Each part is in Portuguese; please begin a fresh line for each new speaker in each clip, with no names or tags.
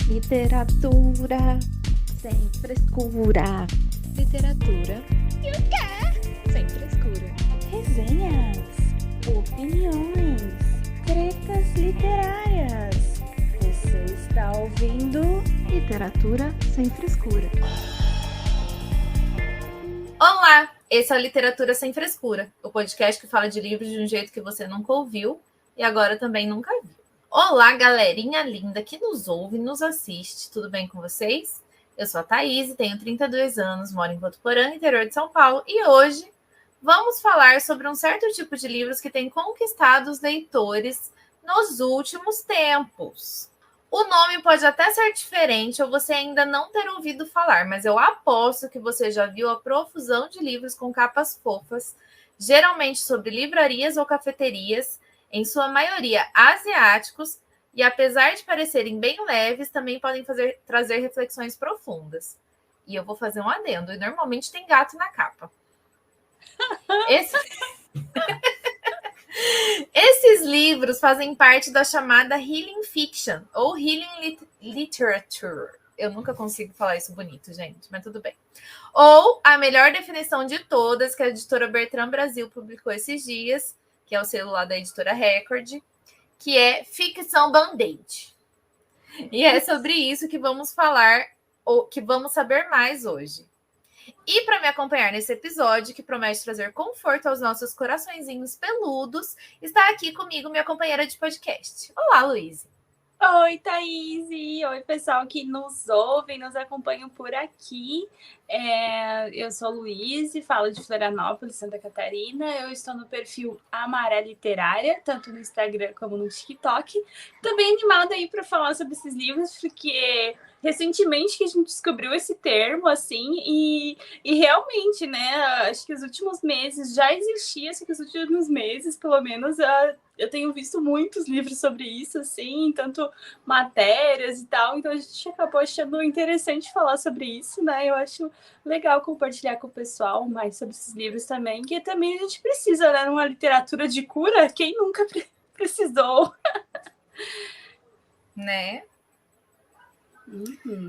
Literatura sem frescura. Literatura e o quê? Sem frescura. Resenhas, opiniões, tretas literárias. Você está ouvindo Literatura Sem Frescura.
Olá, esse é o Literatura Sem Frescura, o podcast que fala de livros de um jeito que você nunca ouviu e agora também nunca viu. Olá, galerinha linda que nos ouve e nos assiste, tudo bem com vocês? Eu sou a Thaís, tenho 32 anos, moro em Votuporanga, interior de São Paulo, e hoje vamos falar sobre um certo tipo de livros que tem conquistado os leitores nos últimos tempos. O nome pode até ser diferente ou você ainda não ter ouvido falar, mas eu aposto que você já viu a profusão de livros com capas fofas, geralmente sobre livrarias ou cafeterias, em sua maioria asiáticos, e apesar de parecerem bem leves, também podem trazer reflexões profundas. E eu vou fazer um adendo, e normalmente tem gato na capa. Esses livros fazem parte da chamada Healing Fiction, ou Healing Literature. Eu nunca consigo falar isso bonito, gente, mas tudo bem. Ou a melhor definição de todas, que a editora Bertrand Brasil publicou esses dias, que é o selo lá da editora Record, que é ficção band-aid. E é sobre isso que vamos falar, ou que vamos saber mais hoje. E para me acompanhar nesse episódio, que promete trazer conforto aos nossos coraçõezinhos peludos, está aqui comigo minha companheira de podcast. Olá, Luíse.
Oi, Thaís! Oi, pessoal que nos ouve, nos acompanham por aqui. Eu sou Luíse, falo de Florianópolis, Santa Catarina. Eu estou no perfil Amaré Literária, tanto no Instagram como no TikTok. Tô bem animada aí para falar sobre esses livros, porque recentemente que a gente descobriu esse termo, assim, e realmente, né, acho que os últimos meses já existia, acho que os últimos meses, pelo menos, eu tenho visto muitos livros sobre isso, assim, tanto matérias e tal, então a gente acabou achando interessante falar sobre isso, né? Eu acho legal compartilhar com o pessoal mais sobre esses livros também, que também a gente precisa, né? Numa literatura de cura, quem nunca precisou?
Né?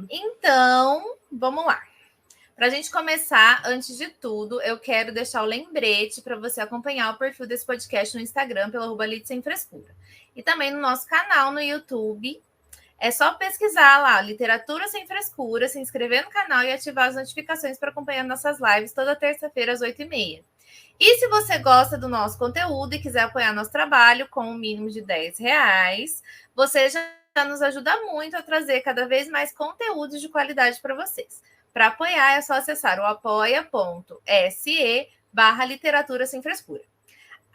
Então, vamos lá. Para a gente começar, antes de tudo, eu quero deixar o lembrete para você acompanhar o perfil desse podcast no Instagram, pelo @Lit Sem Frescura. E também no nosso canal no YouTube. É só pesquisar lá, Literatura Sem Frescura, se inscrever no canal e ativar as notificações para acompanhar nossas lives toda terça-feira às 8h30. E se você gosta do nosso conteúdo e quiser apoiar nosso trabalho com um mínimo de R$10, você já nos ajuda muito a trazer cada vez mais conteúdos de qualidade para vocês. Para apoiar, é só acessar o apoia.se/literatura sem frescura.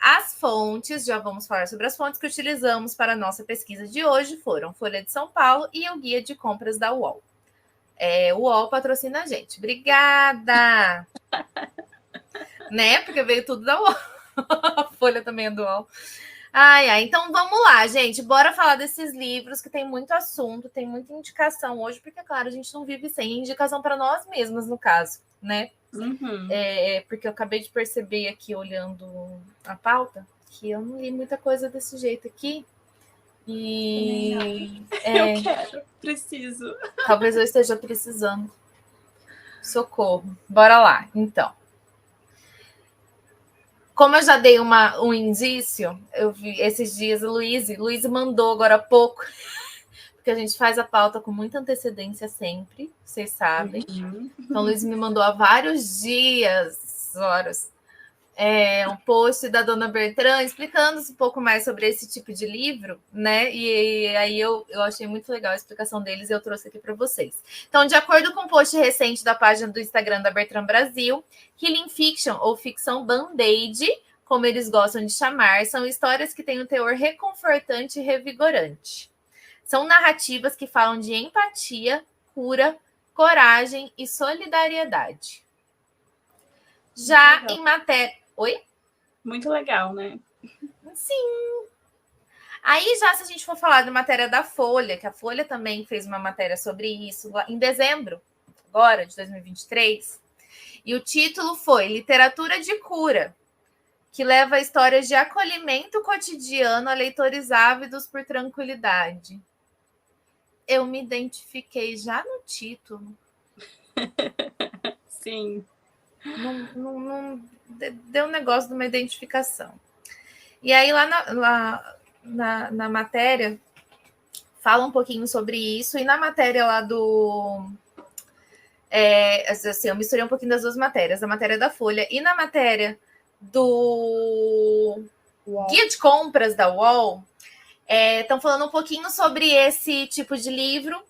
As fontes, já vamos falar sobre as fontes que utilizamos para a nossa pesquisa de hoje, foram Folha de São Paulo e o Guia de Compras da UOL. O UOL patrocina a gente. Obrigada! Né? Porque veio tudo da UOL. A Folha também é do UOL. Então vamos lá, gente. Bora falar desses livros que tem muito assunto, tem muita indicação hoje, porque, claro, a gente não vive sem indicação para nós mesmas, no caso, né? Porque eu acabei de perceber aqui, olhando a pauta, que eu não li muita coisa desse jeito aqui.
E eu quero, preciso.
Talvez eu esteja precisando. Socorro. Bora lá, então. Como eu já dei um indício, eu vi esses dias, Luíse mandou agora há pouco, porque a gente faz a pauta com muita antecedência sempre, vocês sabem. Então, Luíse me mandou há vários dias, horas, um post da Dona Bertrand explicando um pouco mais sobre esse tipo de livro, né? E aí eu achei muito legal a explicação deles e eu trouxe aqui para vocês. Então, de acordo com um post recente da página do Instagram da Bertrand Brasil, Healing Fiction, ou ficção band-aid, como eles gostam de chamar, são histórias que têm um teor reconfortante e revigorante. São narrativas que falam de empatia, cura, coragem e solidariedade. Já em matéria... Oi?
Muito legal, né?
Sim. Aí, já se a gente for falar de matéria da Folha, que a Folha também fez uma matéria sobre isso lá em dezembro, agora, de 2023, e o título foi Literatura de Cura, que leva histórias de acolhimento cotidiano a leitores ávidos por tranquilidade. eu me identifiquei já no título.
Sim.
Não deu um negócio de uma identificação. E aí, lá na matéria, fala um pouquinho sobre isso. E na matéria lá do... assim, eu misturei um pouquinho das duas matérias. Na matéria da Folha e na matéria do Guia de Compras da UOL, estão falando um pouquinho sobre esse tipo de livro.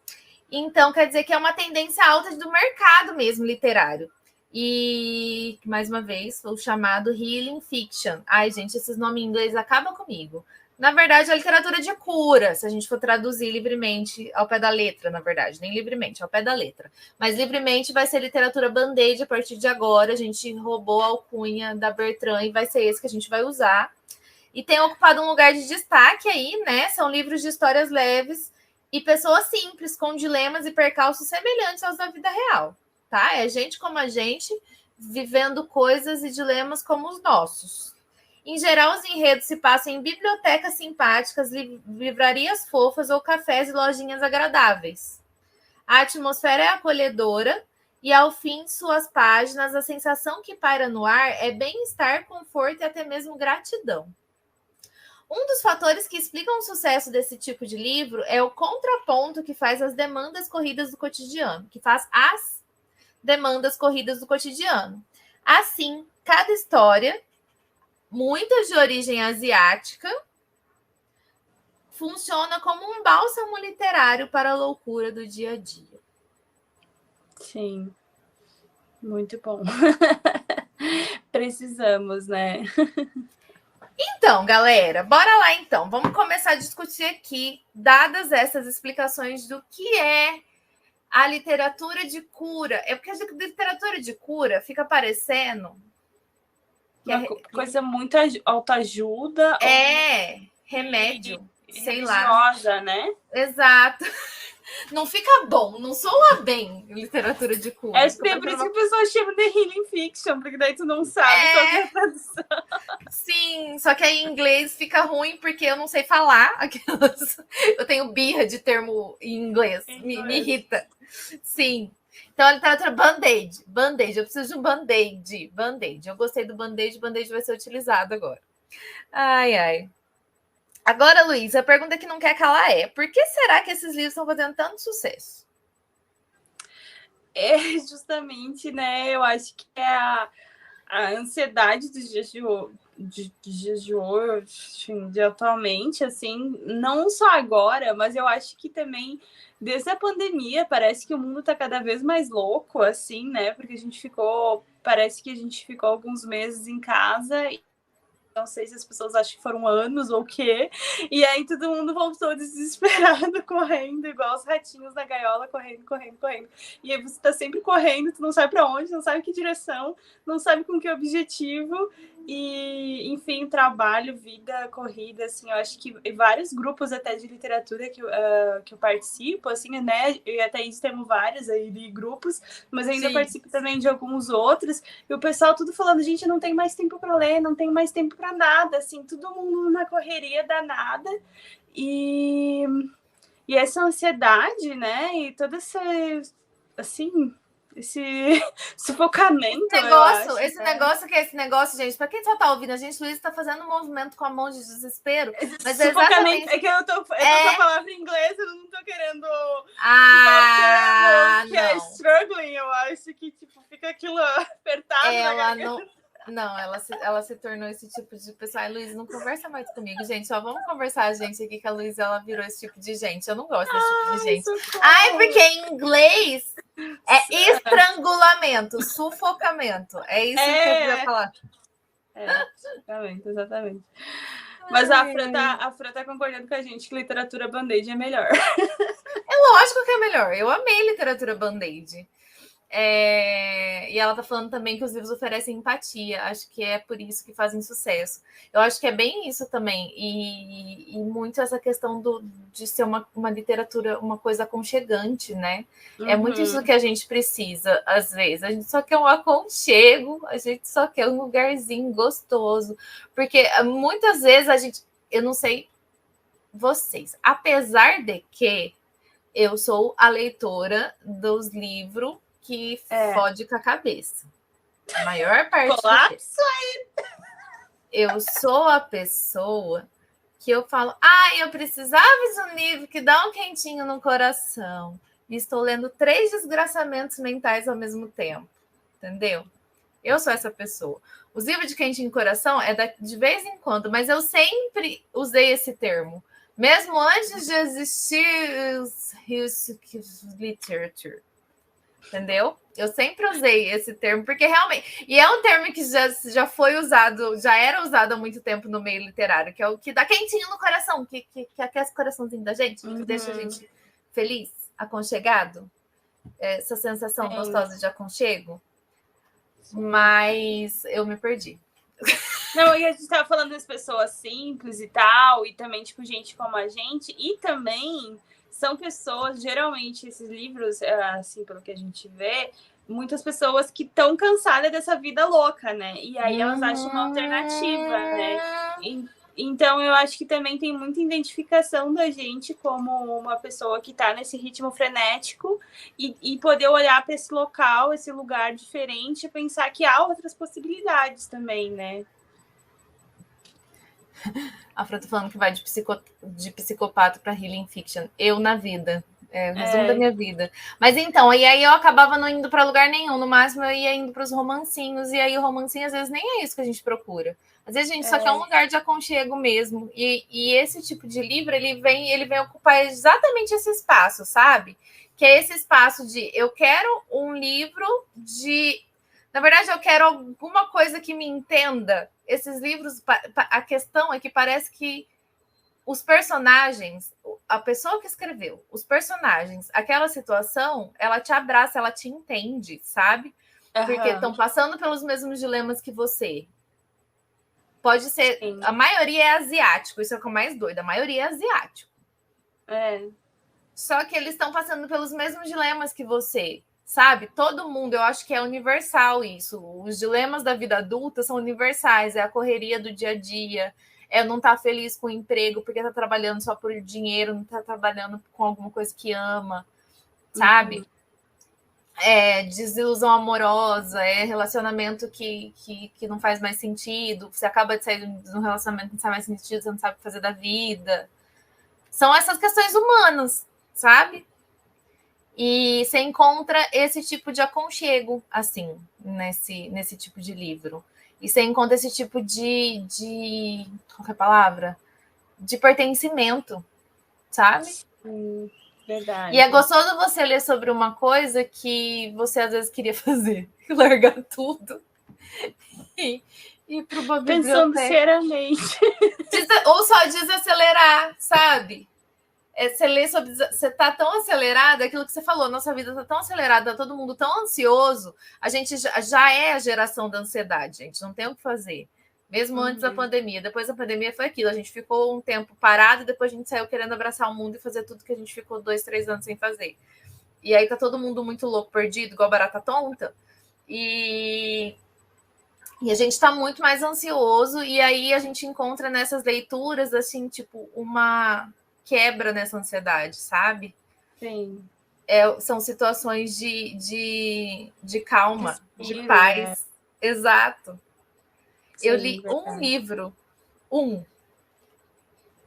Então, quer dizer que é uma tendência alta do mercado mesmo, literário. E, mais uma vez, o chamado Healing Fiction. Ai, gente, esses nomes em inglês acabam comigo. Na verdade, é a literatura de cura, se a gente for traduzir livremente ao pé da letra, na verdade. Nem livremente, ao pé da letra. Mas livremente vai ser literatura band-aid a partir de agora. A gente roubou a alcunha da Bertrand e vai ser esse que a gente vai usar. E tem ocupado um lugar de destaque aí, né? São livros de histórias leves e pessoas simples, com dilemas e percalços semelhantes aos da vida real, tá? É gente como a gente, vivendo coisas e dilemas como os nossos. Em geral, os enredos se passam em bibliotecas simpáticas, livrarias fofas ou cafés e lojinhas agradáveis. A atmosfera é acolhedora e, ao fim de suas páginas, a sensação que paira no ar é bem-estar, conforto e até mesmo gratidão. Um dos fatores que explicam o sucesso desse tipo de livro é o contraponto que faz as demandas corridas do cotidiano, Assim, cada história, muitas de origem asiática, funciona como um bálsamo literário para a loucura do dia a dia.
Sim, muito bom. Precisamos, né?
Então, galera, bora lá então. Vamos começar a discutir aqui, dadas essas explicações do que é a literatura de cura. É porque a literatura de cura fica parecendo...
Uma coisa muito autoajuda.
Remédio, sei
religiosa,
lá.
Né?
Exato. Não fica bom, não soa bem literatura de cura.
É por isso que o pessoal chama de Healing Fiction, porque daí tu não sabe qual é a tradução.
Sim, só que aí em inglês fica ruim porque eu não sei falar. Eu tenho birra de termo em inglês, me irrita. Sim. Então, a literatura band-aid. Band-aid, eu preciso de um band-aid. Band-aid. Eu gostei do band-aid, band-aid vai ser utilizado agora. Ai, ai. Agora, Luiz, a pergunta que não quer calar é: por que será que esses livros estão fazendo tanto sucesso?
É justamente, né? Eu acho que é a ansiedade dos dias de hoje, de atualmente, assim, não só agora, mas eu acho que também desde a pandemia parece que o mundo está cada vez mais louco, assim, né? Porque parece que a gente ficou alguns meses em casa e não sei se as pessoas acham que foram anos ou o quê. E aí todo mundo voltou desesperado, correndo, igual os ratinhos na gaiola, correndo. E aí você tá sempre correndo, tu não sabe para onde, não sabe que direção, não sabe com que objetivo. E, enfim, trabalho, vida, corrida, assim, eu acho que vários grupos até de literatura que eu participo, assim, né, eu e a Thaís temos vários aí de grupos, mas ainda participo também de alguns outros, e o pessoal tudo falando, gente, não tem mais tempo para ler, não tem mais tempo para nada, assim, todo mundo numa correria danada, e essa ansiedade, né, e toda essa, assim... esse sufocamento.
Esse negócio, gente, para quem só tá ouvindo a gente, Luiz tá fazendo um movimento com a mão de desespero. Mas
sufocamento, é que eu tô com a palavra em inglês, eu não tô querendo. Que é struggling, eu acho que tipo, fica aquilo apertado.
Ela se tornou esse tipo de pessoa. Ai, Luiz, não conversa mais comigo, gente. Só vamos conversar, gente, aqui que a Luiz ela virou esse tipo de gente. Eu não gosto desse tipo de gente.
Socorro.
Porque em inglês é estrangulamento, sufocamento. É isso que eu queria falar.
Exatamente. Mas a Fran tá concordando com a gente que literatura band-aid é melhor.
É lógico que é melhor. Eu amei literatura band-aid. E ela tá falando também que os livros oferecem empatia. Acho que é por isso que fazem sucesso. Eu acho que é bem isso também. E muito essa questão de ser uma literatura, uma coisa aconchegante, né? Uhum. É muito isso que a gente precisa, às vezes. A gente só quer um aconchego, a gente só quer um lugarzinho gostoso. Porque muitas vezes eu não sei vocês, apesar de que Eu sou a leitora dos livros que fode com a cabeça. A maior parte
Colapso
aí. Eu sou a pessoa que eu falo, eu precisava de um livro que dá um quentinho no coração. E estou lendo 3 desgraçamentos mentais ao mesmo tempo. Entendeu? Eu sou essa pessoa. Os livros de quentinho no coração é de vez em quando, mas eu sempre usei esse termo. Mesmo antes de existir literature. Entendeu? Eu sempre usei esse termo, porque realmente... E é um termo que já foi usado, já era usado há muito tempo no meio literário, que é o que dá quentinho no coração, que aquece o coraçãozinho da gente, que deixa a gente feliz, aconchegado. Essa sensação gostosa de aconchego. Mas eu me perdi.
Não, e a gente estava falando das pessoas simples e tal, e também, tipo, gente como a gente, e também são pessoas, geralmente, esses livros, assim, pelo que a gente vê, muitas pessoas que estão cansadas dessa vida louca, né? E aí elas acham uma alternativa, né? Então, eu acho que também tem muita identificação da gente como uma pessoa que está nesse ritmo frenético e poder olhar para esse local, esse lugar diferente e pensar que há outras possibilidades também, né?
A Fran tá falando que vai de psicopata para healing fiction. Eu na vida. O resumo da minha vida. Mas então, e aí eu acabava não indo para lugar nenhum. No máximo, eu ia indo para os romancinhos. E aí o romancinho, às vezes, nem é isso que a gente procura. Às vezes a gente só quer um lugar de aconchego mesmo. E esse tipo de livro, ele vem ocupar exatamente esse espaço, sabe? Que é esse espaço de eu quero um livro de... Na verdade, eu quero alguma coisa que me entenda. Esses livros, a questão é que parece que os personagens, a pessoa que escreveu, os personagens, aquela situação, ela te abraça, ela te entende, sabe? Porque estão passando pelos mesmos dilemas que você. Pode ser... Sim. A maioria é asiático, isso é o que é mais doido. A maioria é asiático. Só que eles estão passando pelos mesmos dilemas que você, sabe? Todo mundo, eu acho que é universal isso. Os dilemas da vida adulta são universais. É a correria do dia a dia, é não estar feliz com o emprego porque está trabalhando só por dinheiro, não está trabalhando com alguma coisa que ama, sabe? É desilusão amorosa, é relacionamento que não faz mais sentido. Você acaba de sair de um relacionamento que não faz mais sentido, você não sabe o que fazer da vida. São essas questões humanas, sabe? E você encontra esse tipo de aconchego, assim, nesse tipo de livro. E você encontra esse tipo de qual é a palavra? De pertencimento, sabe?
Verdade.
E é gostoso você ler sobre uma coisa que você às vezes queria fazer. Largar tudo e ir para uma biblioteca.
Pensando seriamente.
Ou só desacelerar, sabe? Você lê sobre... Você tá tão acelerada, aquilo que você falou, nossa vida tá tão acelerada, tá todo mundo tão ansioso, a gente já é a geração da ansiedade, a gente não tem o que fazer. Mesmo antes da pandemia. Depois da pandemia foi aquilo, a gente ficou um tempo parado, depois a gente saiu querendo abraçar o mundo e fazer tudo que a gente ficou 2, 3 anos sem fazer. E aí tá todo mundo muito louco, perdido, igual barata tonta. E a gente tá muito mais ansioso, e aí a gente encontra nessas leituras, assim, tipo, uma... quebra nessa ansiedade, sabe?
Sim.
São situações de calma,
respiro,
de paz.
Né?
Exato.
Sim,
eu li
verdade.
um livro,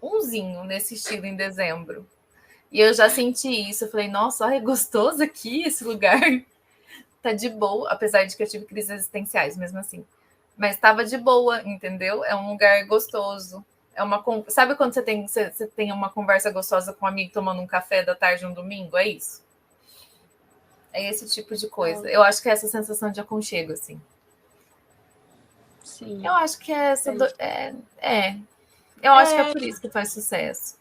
umzinho nesse estilo em dezembro. E eu já senti isso. Eu falei, nossa, é gostoso aqui esse lugar. Tá de boa, apesar de que eu tive crises existenciais mesmo assim. Mas estava de boa, entendeu? É um lugar gostoso. Sabe quando você tem uma conversa gostosa com um amigo tomando um café da tarde um domingo? É isso. É esse tipo de coisa. Eu acho que é essa sensação de aconchego, assim.
Sim.
Eu acho que é essa... Eu acho que é por isso que faz sucesso.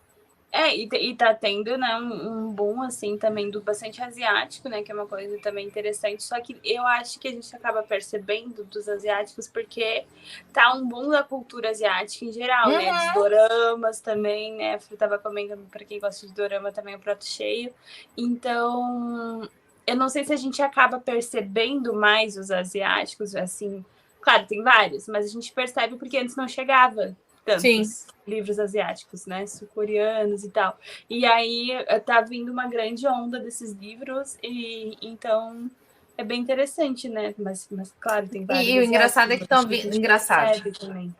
E tá tendo, né, um boom, assim, também do bastante asiático, né, que é uma coisa também interessante, só que eu acho que a gente acaba percebendo dos asiáticos porque tá um boom da cultura asiática em geral, né, dos doramas também, né, eu tava comentando, pra quem gosta de dorama também, é um prato cheio, então, eu não sei se a gente acaba percebendo mais os asiáticos, assim, claro, tem vários, mas a gente percebe porque antes não chegava. tantos livros asiáticos, né? Sul-coreanos e tal. E aí tá vindo uma grande onda desses livros, e então é bem interessante, né? Mas claro, tem vários.
E o engraçado é que estão vindo.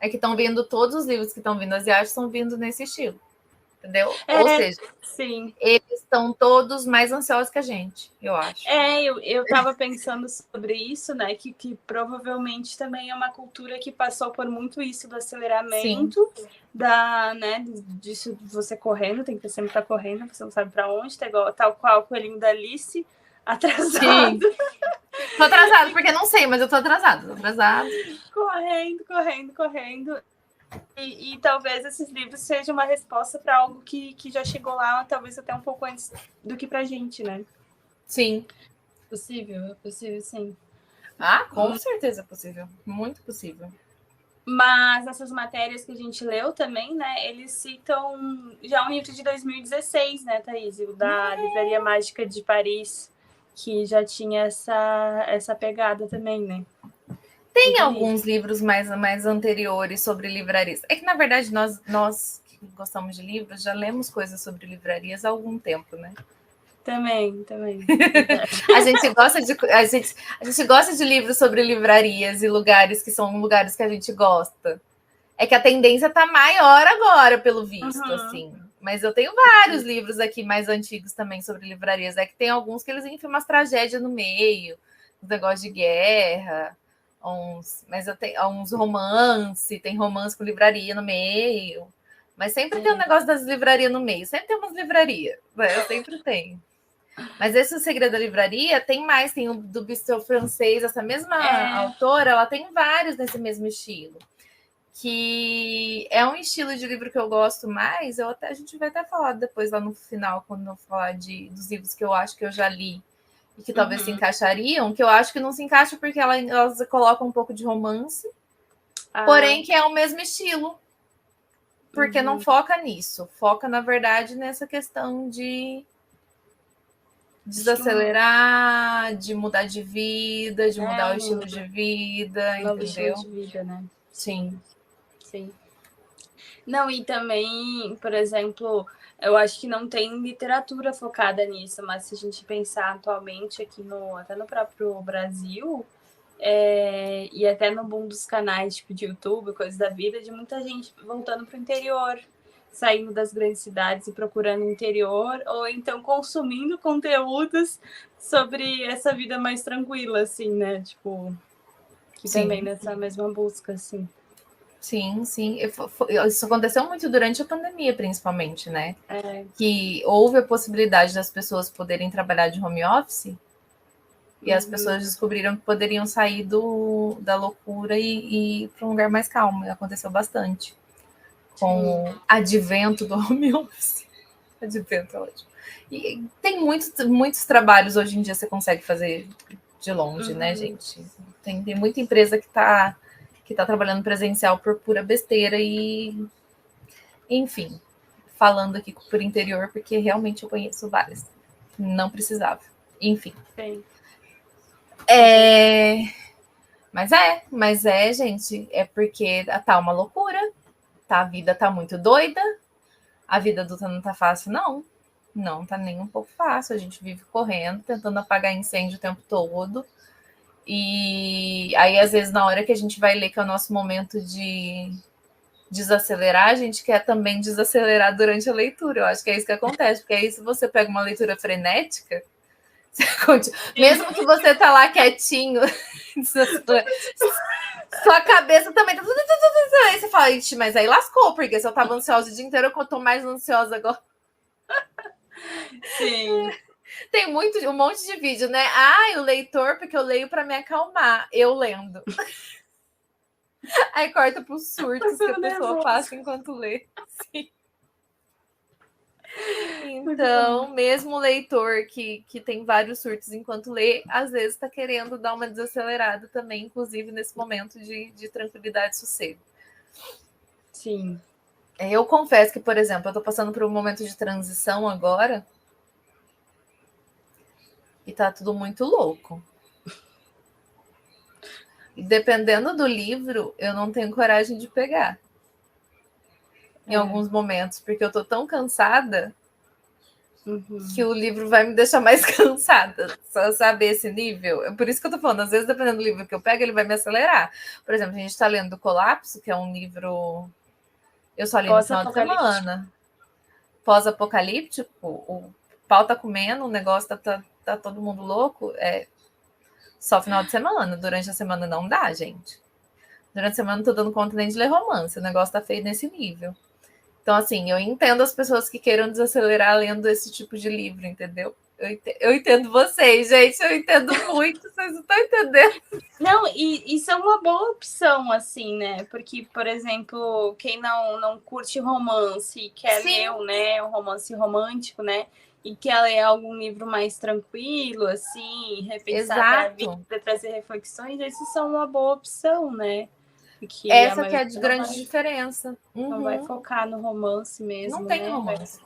É
que estão vindo todos os livros que estão vindo asiáticos, estão vindo nesse estilo. Entendeu?
Ou seja, sim.
Eles estão todos mais ansiosos que a gente, eu acho.
Eu estava pensando sobre isso, né? Que provavelmente também é uma cultura que passou por muito isso do aceleramento, disso você correndo, tem que sempre estar correndo, você não sabe para onde, tal qual o coelhinho da Alice, atrasado.
Tô atrasado, porque não sei, mas eu tô atrasado.
Correndo. E talvez esses livros sejam uma resposta para algo que já chegou lá, talvez até um pouco antes do que para a gente, né?
Sim.
É possível, sim.
Com certeza é possível. Muito possível.
Mas essas matérias que a gente leu também, né? Eles citam já um livro de 2016, né, Thaís? O da Livraria Mágica de Paris, que já tinha essa pegada também, né?
Tem alguns livros mais anteriores sobre livrarias. É que, na verdade, nós que gostamos de livros já lemos coisas sobre livrarias há algum tempo, né?
Também.
a gente gosta de livros sobre livrarias e lugares que são lugares que a gente gosta. É que a tendência tá maior agora, pelo visto, assim. Mas eu tenho vários livros aqui mais antigos também sobre livrarias. É que tem alguns que eles enfiam umas tragédias no meio, uns negócios de guerra, mas eu tenho uns romance, tem romance com livraria no meio. Mas sempre tem um negócio das livrarias no meio. Sempre tem umas livrarias, né? Eu sempre tenho. Mas esse O Segredo da Livraria tem mais, tem o do Bistrô Francês, essa mesma autora, ela tem vários nesse mesmo estilo. Que é um estilo de livro que eu gosto mais, a gente vai até falar depois lá no final, quando eu falar dos livros que eu acho que eu já li e que talvez se encaixariam, que eu acho que não se encaixa porque elas colocam um pouco de romance, porém que é o mesmo estilo, porque não foca nisso, foca, na verdade, nessa questão de desacelerar, de mudar de vida, de mudar o estilo de vida, entendeu?
Estilo de vida, né?
Sim.
Não, e também, por exemplo, eu acho que não tem literatura focada nisso, mas se a gente pensar atualmente aqui até no próprio Brasil, e até no boom dos canais tipo de YouTube, coisas da vida, de muita gente voltando para o interior, saindo das grandes cidades e procurando o interior, ou então consumindo conteúdos sobre essa vida mais tranquila, assim, né? Tipo, que também nessa mesma busca, assim.
Sim. Isso aconteceu muito durante a pandemia, principalmente, né? Que houve a possibilidade das pessoas poderem trabalhar de home office e as pessoas descobriram que poderiam sair da loucura e ir para um lugar mais calmo. Aconteceu bastante com o advento do home office. Advento é ótimo. E tem muitos trabalhos hoje em dia você consegue fazer de longe, né, gente? Tem muita empresa que está trabalhando presencial por pura besteira e, enfim, falando aqui por interior, porque realmente eu conheço várias. Não precisava. Enfim.
Sim.
Mas gente, é porque tá uma loucura, tá? A vida tá muito doida, a vida adulta não tá fácil, não. Não tá nem um pouco fácil, a gente vive correndo, tentando apagar incêndio o tempo todo. E aí, às vezes, na hora que a gente vai ler que é o nosso momento de desacelerar, a gente quer também desacelerar durante a leitura. Eu acho que é isso que acontece, porque aí se você pega uma leitura frenética, mesmo que você tá lá quietinho, sua cabeça também tá... Aí você fala, ixi, mas aí lascou, porque se eu tava ansiosa o dia inteiro, eu tô mais ansiosa agora.
Sim.
Tem um monte de vídeo, né? O leitor, porque eu leio para me acalmar. Eu lendo. Aí corta para os surtos que a pessoa passa enquanto lê. Sim. Então, mesmo o leitor que tem vários surtos enquanto lê, às vezes está querendo dar uma desacelerada também, inclusive nesse momento de tranquilidade e sossego.
Sim.
Eu confesso que, por exemplo, eu estou passando por um momento de transição agora e tá tudo muito louco. E dependendo do livro, eu não tenho coragem de pegar. em alguns momentos, porque eu tô tão cansada
Uhum.
que o livro vai me deixar mais cansada, só saber esse nível. É por isso que eu tô falando, às vezes, dependendo do livro que eu pego, ele vai me acelerar. Por exemplo, a gente tá lendo do Colapso, que é um livro... Eu só li no final de semana. Pós-apocalíptico, o pau tá comendo, o negócio tá todo mundo louco. É só final de semana. Durante a semana não dá, gente. Durante a semana não tô dando conta nem de ler romance. O negócio tá feio nesse nível. Então, assim, eu entendo as pessoas que queiram desacelerar lendo esse tipo de livro, entendeu? Eu entendo vocês, gente. Eu entendo muito. Vocês não estão entendendo.
Não, e isso é uma boa opção, assim, né? Porque, por exemplo, quem não curte romance e quer
Sim.
ler, né, um romance romântico, né? E quer ler algum livro mais tranquilo, assim, repensar para a vida, trazer reflexões, esses são uma boa opção, né? Porque
essa que é a de grande diferença.
Não vai focar no romance mesmo,
não tem
né?
romance.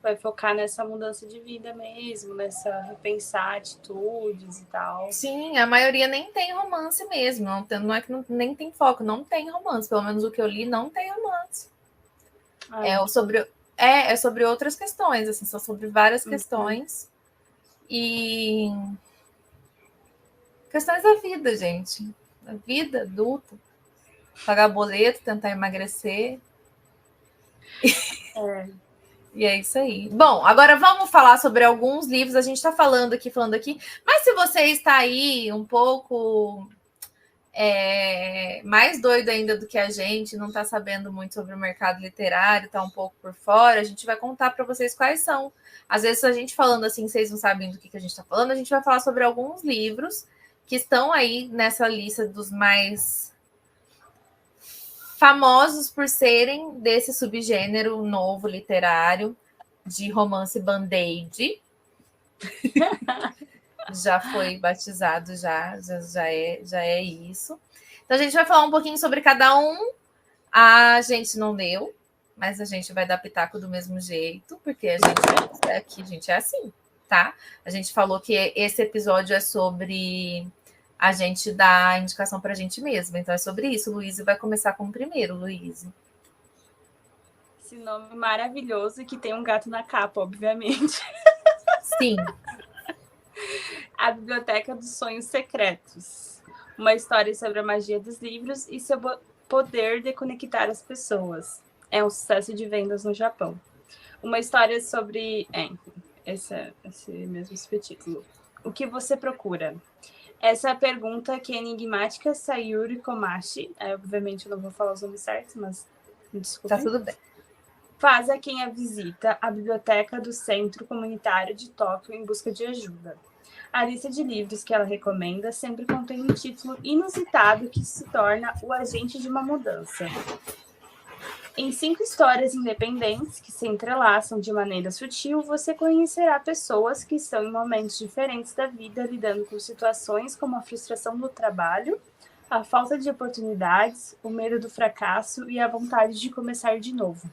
Vai focar nessa mudança de vida mesmo, nessa repensar atitudes e tal.
Sim, a maioria nem tem romance mesmo. Não é que nem tem foco, não tem romance. Pelo menos o que eu li não tem romance. É sobre outras questões, assim, são sobre várias questões. E questões da vida, gente. Da vida adulta. Pagar boleto, tentar emagrecer. E é isso aí. Bom, agora vamos falar sobre alguns livros. A gente está falando aqui. Mas se você está aí um pouco mais doido ainda do que a gente, não está sabendo muito sobre o mercado literário, está um pouco por fora, a gente vai contar para vocês quais são. Às vezes, a gente falando assim, vocês não sabem do que a gente está falando, a gente vai falar sobre alguns livros que estão aí nessa lista dos mais famosos por serem desse subgênero novo literário de romance band-aid. Já foi batizado, já é isso. Então, a gente vai falar um pouquinho sobre cada um. A gente não leu, mas a gente vai dar pitaco do mesmo jeito, porque a gente é assim, tá? A gente falou que esse episódio é sobre a gente dar indicação pra gente mesma. Então, é sobre isso. Luísa vai começar com o primeiro, Luísa.
Esse nome maravilhoso que tem um gato na capa, obviamente.
Sim.
A Biblioteca dos Sonhos Secretos. Uma história sobre a magia dos livros e seu poder de conectar as pessoas. É um sucesso de vendas no Japão. Uma história sobre... esse mesmo subtítulo. O que você procura? Essa é a pergunta que a enigmática Sayuri Komachi, obviamente eu não vou falar os nomes certos, mas desculpa.
Tá tudo bem.
Faz a quem a visita a biblioteca do Centro Comunitário de Tóquio em busca de ajuda. A lista de livros que ela recomenda sempre contém um título inusitado que se torna o agente de uma mudança. Em 5 histórias independentes que se entrelaçam de maneira sutil, você conhecerá pessoas que estão em momentos diferentes da vida lidando com situações como a frustração do trabalho, a falta de oportunidades, o medo do fracasso e a vontade de começar de novo.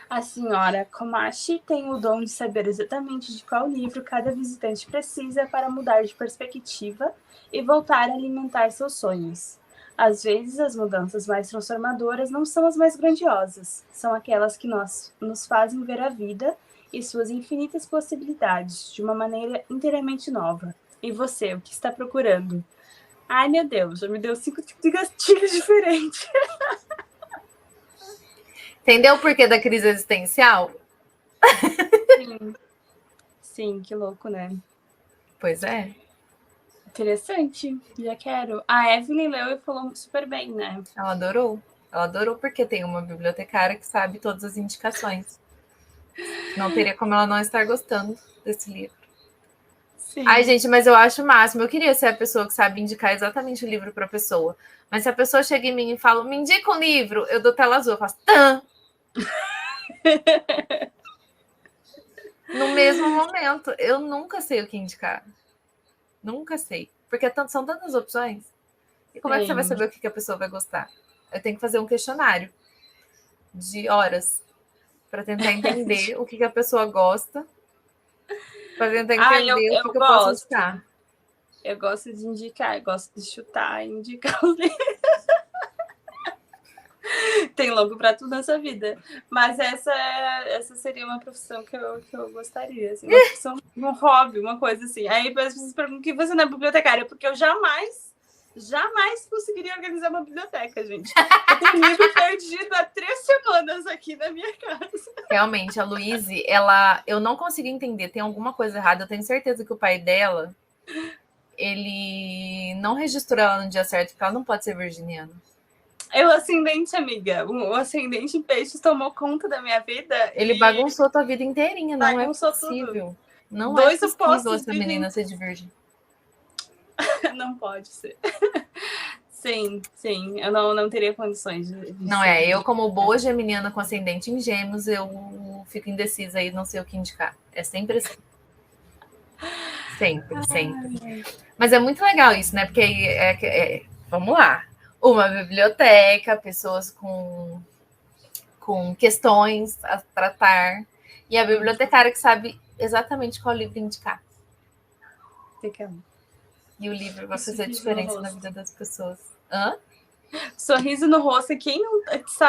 A senhora Komachi tem o dom de saber exatamente de qual livro cada visitante precisa para mudar de perspectiva e voltar a alimentar seus sonhos. Às vezes, as mudanças mais transformadoras não são as mais grandiosas, são aquelas que nos fazem ver a vida e suas infinitas possibilidades de uma maneira inteiramente nova. E você, o que está procurando? Ai, meu Deus, já me deu 5 tipos de gatilhos diferentes.
Entendeu o porquê da crise existencial?
Sim, que louco, né?
Pois é.
Interessante, já quero. A Evelyn leu e falou super bem, né?
Ela adorou. Ela adorou porque tem uma bibliotecária que sabe todas as indicações. Não teria como ela não estar gostando desse livro.
Sim.
Ai, gente, mas eu acho o máximo. Eu queria ser a pessoa que sabe indicar exatamente o livro para a pessoa. Mas se a pessoa chega em mim e fala, me indica um livro, eu dou tela azul, eu faço tã! No mesmo momento. Eu nunca sei o que indicar. Nunca sei. Porque são tantas opções. E como é que você vai saber o que a pessoa vai gostar? Eu tenho que fazer um questionário de horas para tentar entender o que a pessoa gosta. Para tentar entender o que eu posso indicar.
Eu gosto de indicar, eu gosto de chutar e indicar os livros. Tem louco para tudo nessa vida. Mas essa seria uma profissão que eu gostaria. Assim, uma profissão, um hobby, uma coisa assim. Aí as pessoas perguntam que você não é bibliotecária, porque eu jamais conseguiria organizar uma biblioteca, gente. Eu tenho livro perdido há 3 semanas aqui na minha casa.
Realmente, a Luíse, eu não consigo entender, tem alguma coisa errada. Eu tenho certeza que o pai dela, ele não registrou ela no dia certo, porque ela não pode ser virginiana.
É o ascendente, amiga. O ascendente em peixes tomou conta da minha vida.
Ele bagunçou tua vida inteirinha, não é possível.
Tudo.
Não
Dois
é possível
opostos
essa menina ser de virgem.
Não pode ser. Sim, eu não teria condições de
não
ser.
Eu como boa geminiana com ascendente em gêmeos, eu fico indecisa aí, não sei o que indicar. É sempre assim. Sempre. Mas é muito legal isso, né? Porque vamos lá. Uma biblioteca, pessoas com questões a tratar, e a bibliotecária que sabe exatamente qual livro indicar. E o livro vai fazer diferença na vida das pessoas. Hã?
Sorriso no rosto. Quem não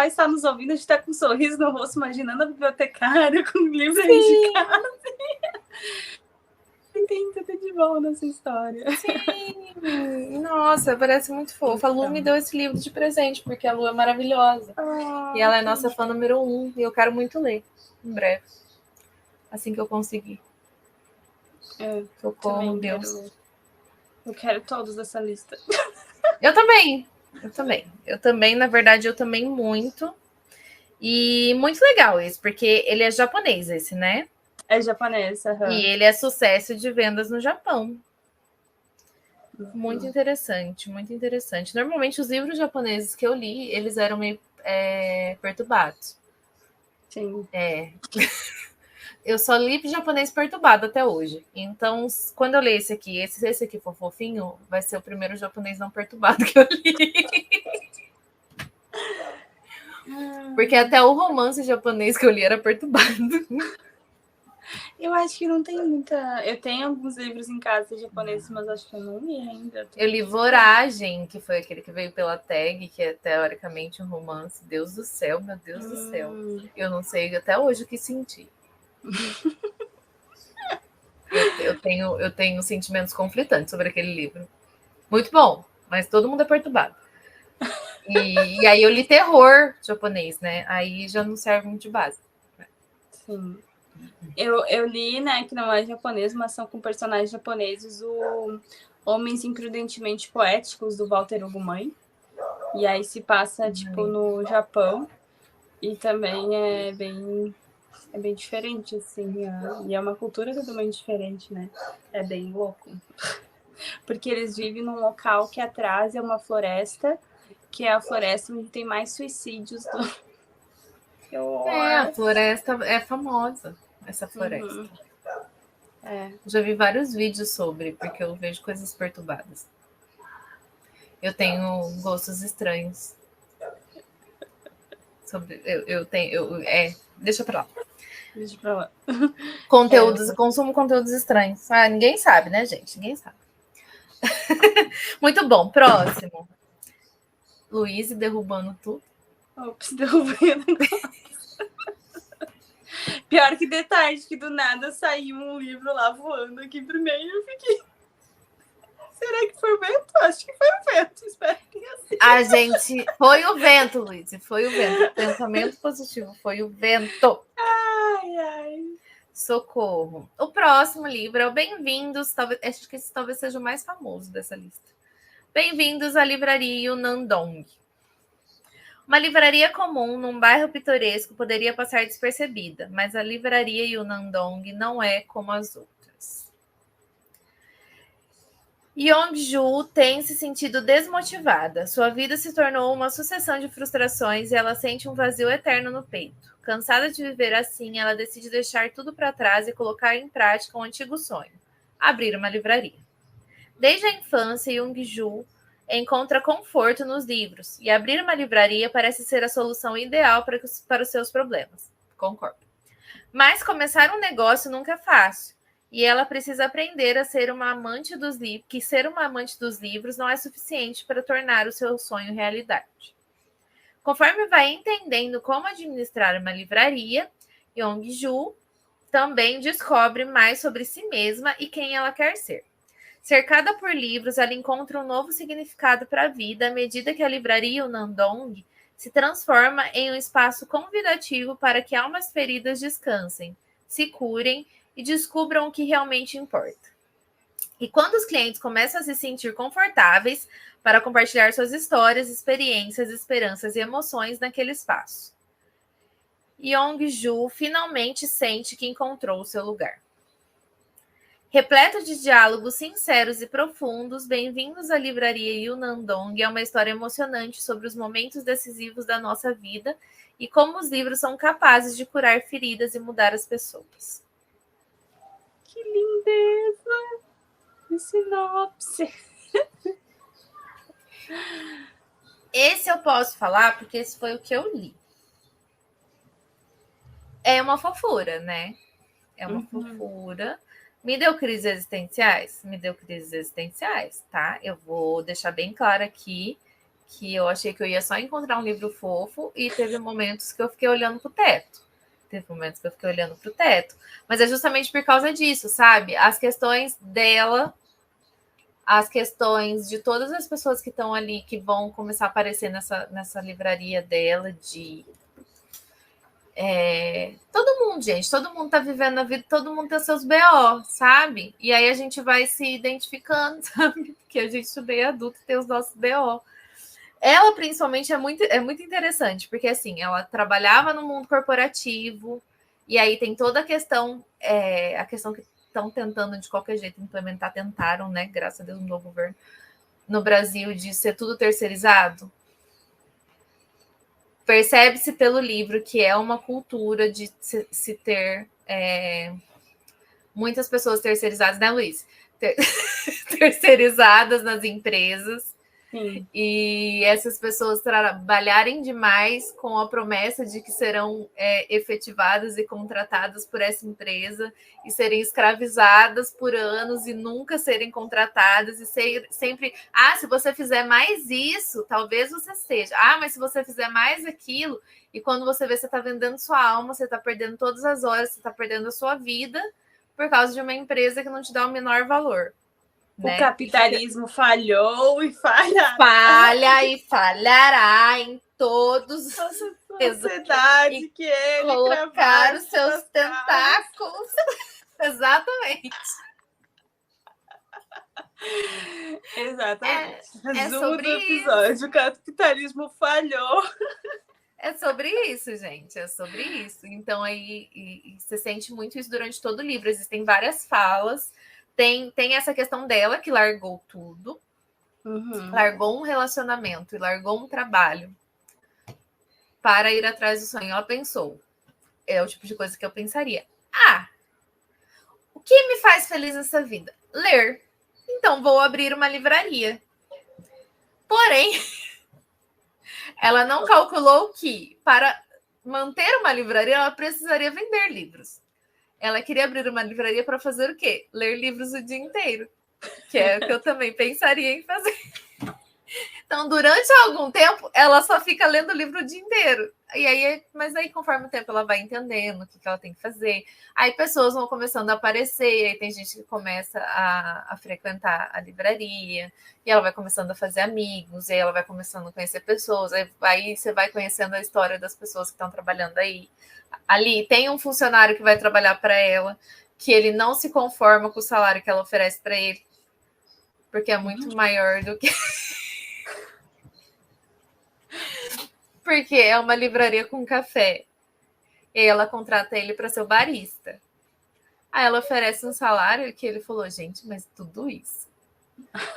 está nos ouvindo, a gente está com um sorriso no rosto, imaginando a bibliotecária com o livro indicado. Tem tudo de bom nessa história.
Sim! Nossa, parece muito fofa. A Lu me deu esse livro de presente, porque a Lu é maravilhosa. E ela é nossa fã número 1. E eu quero muito ler, em breve. Assim que eu conseguir. Socorro, Deus.
Eu quero todos dessa lista.
Eu também. Na verdade, eu também muito. E muito legal isso, porque ele é japonês, esse, né?
É japonês, uhum.
E ele é sucesso de vendas no Japão. Muito interessante, muito interessante. Normalmente, os livros japoneses que eu li, eles eram meio perturbados.
Sim.
Eu só li japonês perturbado até hoje. Então, quando eu ler esse aqui, se esse aqui for fofinho, vai ser o primeiro japonês não perturbado que eu li. Porque até o romance japonês que eu li era perturbado.
Eu acho que não tem muita... Eu tenho alguns livros em casa japoneses, mas acho que eu não li ainda.
Eu li Voragem, que foi aquele que veio pela tag, que é teoricamente um romance. Deus do céu, meu Deus do céu. Eu não sei até hoje o que sentir. Eu tenho sentimentos conflitantes sobre aquele livro. Muito bom, mas todo mundo é perturbado. E aí eu li terror japonês, né? Aí já não serve muito de base.
Sim. Eu li, né, que não é japonês, mas são com personagens japoneses, o Homens Imprudentemente Poéticos, do Walter Ugumai. E aí se passa, tipo, no Japão. E também é bem diferente, assim. E é uma cultura totalmente diferente, né? É bem louco. Porque eles vivem num local que atrás é uma floresta, que é a floresta onde tem mais suicídios do...
A floresta é famosa, essa floresta. Já vi vários vídeos sobre, porque eu vejo coisas perturbadas. Eu tenho gostos estranhos. Deixa pra lá. Consumo conteúdos estranhos. Ninguém sabe, né, gente? Ninguém sabe. Muito bom. Próximo. Luíse derrubando tudo.
Ops, derrubei o negócio. Pior que detalhe, que do nada saiu um livro lá voando aqui pro meio. Eu fiquei... Será que foi o vento? Acho que foi o vento. Espero que assim.
Gente, foi o vento, Luíse. Foi o vento. Pensamento positivo. Foi o vento.
Ai.
Socorro. O próximo livro é o Bem-vindos. Acho que esse talvez seja o mais famoso dessa lista. Bem-vindos à livraria Yunandong. Uma livraria comum num bairro pitoresco poderia passar despercebida, mas a livraria Yunandong não é como as outras. Yongju tem se sentido desmotivada. Sua vida se tornou uma sucessão de frustrações e ela sente um vazio eterno no peito. Cansada de viver assim, ela decide deixar tudo para trás e colocar em prática um antigo sonho: abrir uma livraria. Desde a infância, Yongju encontra conforto nos livros, e abrir uma livraria parece ser a solução ideal para os seus problemas. Concordo. Mas começar um negócio nunca é fácil. E ela precisa aprender a ser uma amante dos livros, que ser uma amante dos livros não é suficiente para tornar o seu sonho realidade. Conforme vai entendendo como administrar uma livraria, Yong-ju também descobre mais sobre si mesma e quem ela quer ser. Cercada por livros, ela encontra um novo significado para a vida à medida que a livraria Unandong se transforma em um espaço convidativo para que almas feridas descansem, se curem e descubram o que realmente importa. E quando os clientes começam a se sentir confortáveis para compartilhar suas histórias, experiências, esperanças e emoções naquele espaço, Yong-ju finalmente sente que encontrou o seu lugar. Repleto de diálogos sinceros e profundos, Bem-vindos à Livraria Yunandong é uma história emocionante sobre os momentos decisivos da nossa vida e como os livros são capazes de curar feridas e mudar as pessoas.
Que lindeza! Que sinopse!
Esse eu posso falar porque esse foi o que eu li. É uma fofura, né? É uma fofura. Me deu crises existenciais? Me deu crises existenciais, tá? Eu vou deixar bem claro aqui que eu achei que eu ia só encontrar um livro fofo e teve momentos que eu fiquei olhando pro teto. Mas é justamente por causa disso, sabe? As questões dela, as questões de todas as pessoas que estão ali, que vão começar a aparecer nessa livraria dela, de... todo mundo, gente, todo mundo tá vivendo a vida, todo mundo tem seus BO, sabe? E aí a gente vai se identificando, sabe? Porque a gente também é adulto e tem os nossos BO. Ela, principalmente, é muito interessante, porque, assim, ela trabalhava no mundo corporativo, e aí tem toda a questão que estão tentando, de qualquer jeito, implementar, tentaram, né? Graças a Deus, um novo governo no Brasil, de ser tudo terceirizado. Percebe-se pelo livro que é uma cultura de se ter muitas pessoas terceirizadas, né, Luiz? Terceirizadas nas empresas.
Sim.
E essas pessoas trabalharem demais com a promessa de que serão efetivadas e contratadas por essa empresa e serem escravizadas por anos e nunca serem contratadas e sempre, se você fizer mais isso, talvez você seja. Mas se você fizer mais aquilo, e quando você vê, você está vendendo sua alma, você está perdendo todas as horas, você está perdendo a sua vida por causa de uma empresa que não te dá o menor valor.
O capitalismo falhou e falhará.
Falha e falhará em todos os
sociedade que ele
colocar os seus tentáculos. Exatamente.
Exatamente. Resumo do episódio. O capitalismo falhou.
É sobre isso, gente. É sobre isso. Então, aí e você sente muito isso durante todo o livro. Existem várias falas. Tem essa questão dela, que largou tudo. Largou um relacionamento e largou um trabalho para ir atrás do sonho. Ela pensou. É o tipo de coisa que eu pensaria. O que me faz feliz nessa vida? Ler. Então, vou abrir uma livraria. Porém, ela não calculou que, para manter uma livraria, ela precisaria vender livros. Ela queria abrir uma livraria para fazer o quê? Ler livros o dia inteiro. Que é o que eu também pensaria em fazer. Então, durante algum tempo, ela só fica lendo o livro o dia inteiro. Mas aí, conforme o tempo, ela vai entendendo o que ela tem que fazer. Aí, pessoas vão começando a aparecer. Aí, tem gente que começa a frequentar a livraria. E ela vai começando a fazer amigos. E aí, ela vai começando a conhecer pessoas. Aí você vai conhecendo a história das pessoas que estão trabalhando aí. Ali, tem um funcionário que vai trabalhar para ela, que ele não se conforma com o salário que ela oferece para ele. Porque é muito maior do que... Porque é uma livraria com café. E aí ela contrata ele para ser o barista. Aí ela oferece um salário que ele falou, gente, mas tudo isso.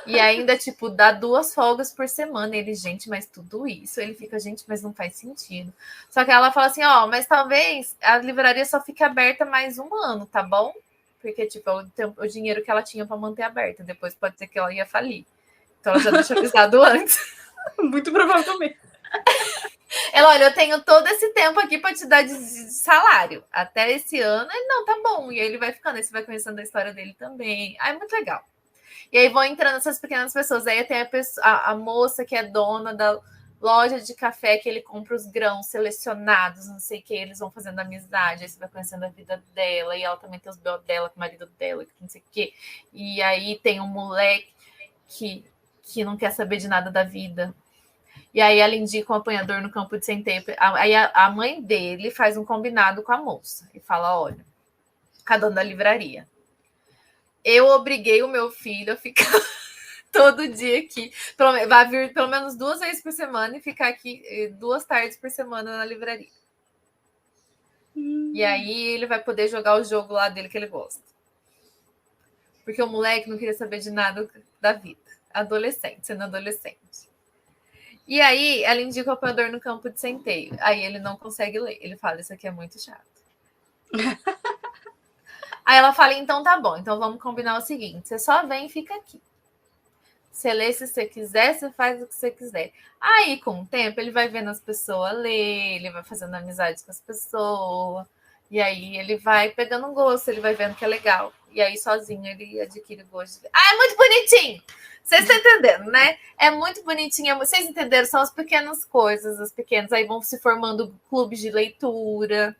E ainda, dá 2 folgas por semana. Ele, gente, mas tudo isso. Ele fica, gente, mas não faz sentido. Só que ela fala assim, mas talvez a livraria só fique aberta mais 1 ano, tá bom? Porque, o dinheiro que ela tinha para manter aberta. Depois pode ser que ela ia falir. Então ela já deixa avisado antes.
Muito provavelmente.
Ela, olha, eu tenho todo esse tempo aqui para te dar de salário. Até esse ano, ele, não, tá bom. E aí ele vai ficando, aí você vai conhecendo a história dele também. Aí é muito legal. E aí vão entrando essas pequenas pessoas. Aí tem a moça que é dona loja de café que ele compra os grãos selecionados, não sei o que, eles vão fazendo amizade, aí você vai conhecendo a vida dela, e ela também tem os B.O. dela, com o marido dela, que não sei o que. E aí tem um moleque que não quer saber de nada da vida. E aí ela indica um apanhador no campo de centeio. Aí a mãe dele faz um combinado com a moça e fala: olha, a dona da livraria, eu obriguei o meu filho a ficar todo dia aqui. Vai vir pelo menos 2 vezes por semana e ficar aqui 2 tardes por semana na livraria. E aí ele vai poder jogar o jogo lá dele que ele gosta. Porque o moleque não queria saber de nada da vida. Adolescente, sendo adolescente. E aí ela indica o apanhador no campo de centeio. Aí ele não consegue ler. Ele fala, isso aqui é muito chato. Aí ela fala, então tá bom. Então vamos combinar o seguinte. Você só vem e fica aqui. Você lê se você quiser, você faz o que você quiser. Aí, com o tempo, ele vai vendo as pessoas ler, ele vai fazendo amizade com as pessoas. E aí ele vai pegando um gosto, ele vai vendo que é legal. E aí, sozinho, ele adquire o gosto. É muito bonitinho! Vocês estão entendendo, né? É muito bonitinho. Vocês entenderam? São as pequenas coisas, as pequenas. Aí vão se formando clubes de leitura.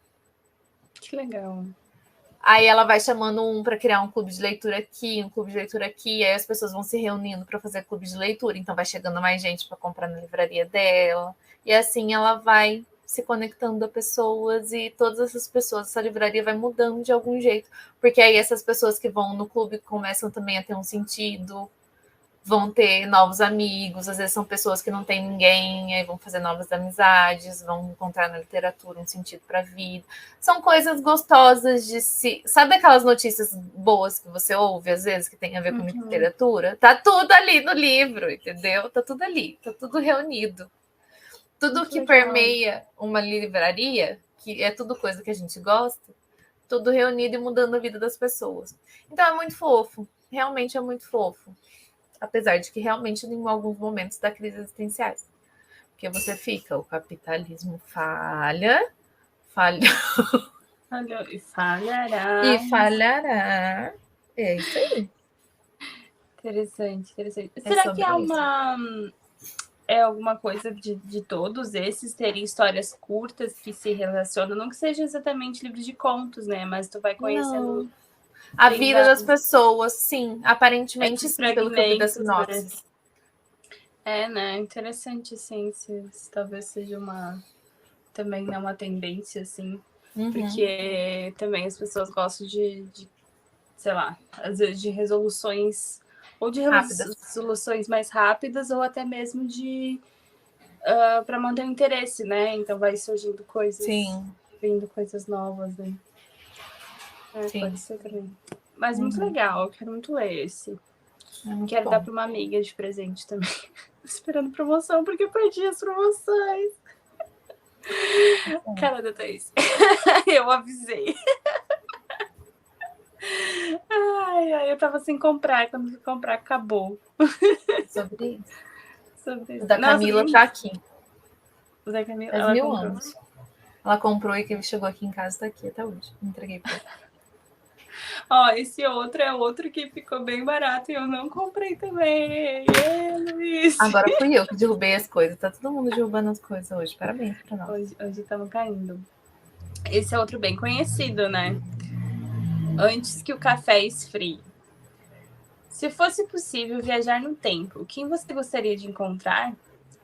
Que legal.
Aí ela vai chamando um para criar um clube de leitura aqui, um clube de leitura aqui. Aí as pessoas vão se reunindo para fazer clube de leitura. Então vai chegando mais gente para comprar na livraria dela. E assim ela vai se conectando a pessoas e todas essas pessoas, essa livraria vai mudando de algum jeito. Porque aí essas pessoas que vão no clube começam também a ter um sentido, vão ter novos amigos, às vezes são pessoas que não têm ninguém, aí vão fazer novas amizades, vão encontrar na literatura um sentido para a vida. São coisas gostosas de se... Sabe aquelas notícias boas que você ouve, às vezes, que tem a ver com literatura? Tá tudo ali no livro, entendeu? Tá tudo ali, tá tudo reunido. Tudo que permeia uma livraria, que é tudo coisa que a gente gosta, tudo reunido e mudando a vida das pessoas. Então é muito fofo, realmente é muito fofo. Apesar de que realmente em alguns momentos da crise existenciais. Porque você fica, o capitalismo falha,
e falhará.
E falhará. É isso aí.
Interessante. Será que é alguma coisa de todos esses terem histórias curtas que se relacionam? Não que seja exatamente livro de contos, né? Mas tu vai conhecendo...
Não. A vida das pessoas, sim. Aparentemente, sim, pelo que eu vi das
sinopses. Né? Interessante, assim. Se talvez seja também não uma tendência, assim. Porque também as pessoas gostam de, sei lá, às vezes de resoluções... Ou de resoluções mais rápidas, ou até mesmo de... para manter o interesse, né? Então vai surgindo coisas...
Sim.
Vindo coisas novas, né?
Sim.
Pode ser também. Mas muito legal, eu quero muito ler esse. Quero dar para uma amiga de presente também. Esperando promoção, porque eu perdi as promoções. Cara da Thaís. Eu avisei. Ai, eu tava sem comprar. Quando fui comprar, acabou.
Sobre isso.
O
da Camila tá aqui.
O da Camila,
faz 1000 anos. Ela comprou e que chegou aqui em casa, tá aqui até hoje. Entreguei pra ela.
Esse outro é outro que ficou bem barato e eu não comprei também. Luiz.
Agora fui eu que derrubei as coisas. Tá todo mundo derrubando as coisas hoje. Parabéns pra nós.
Hoje estamos caindo. Esse é outro bem conhecido, né? Antes que o café esfrie. Se fosse possível viajar no tempo, quem você gostaria de encontrar?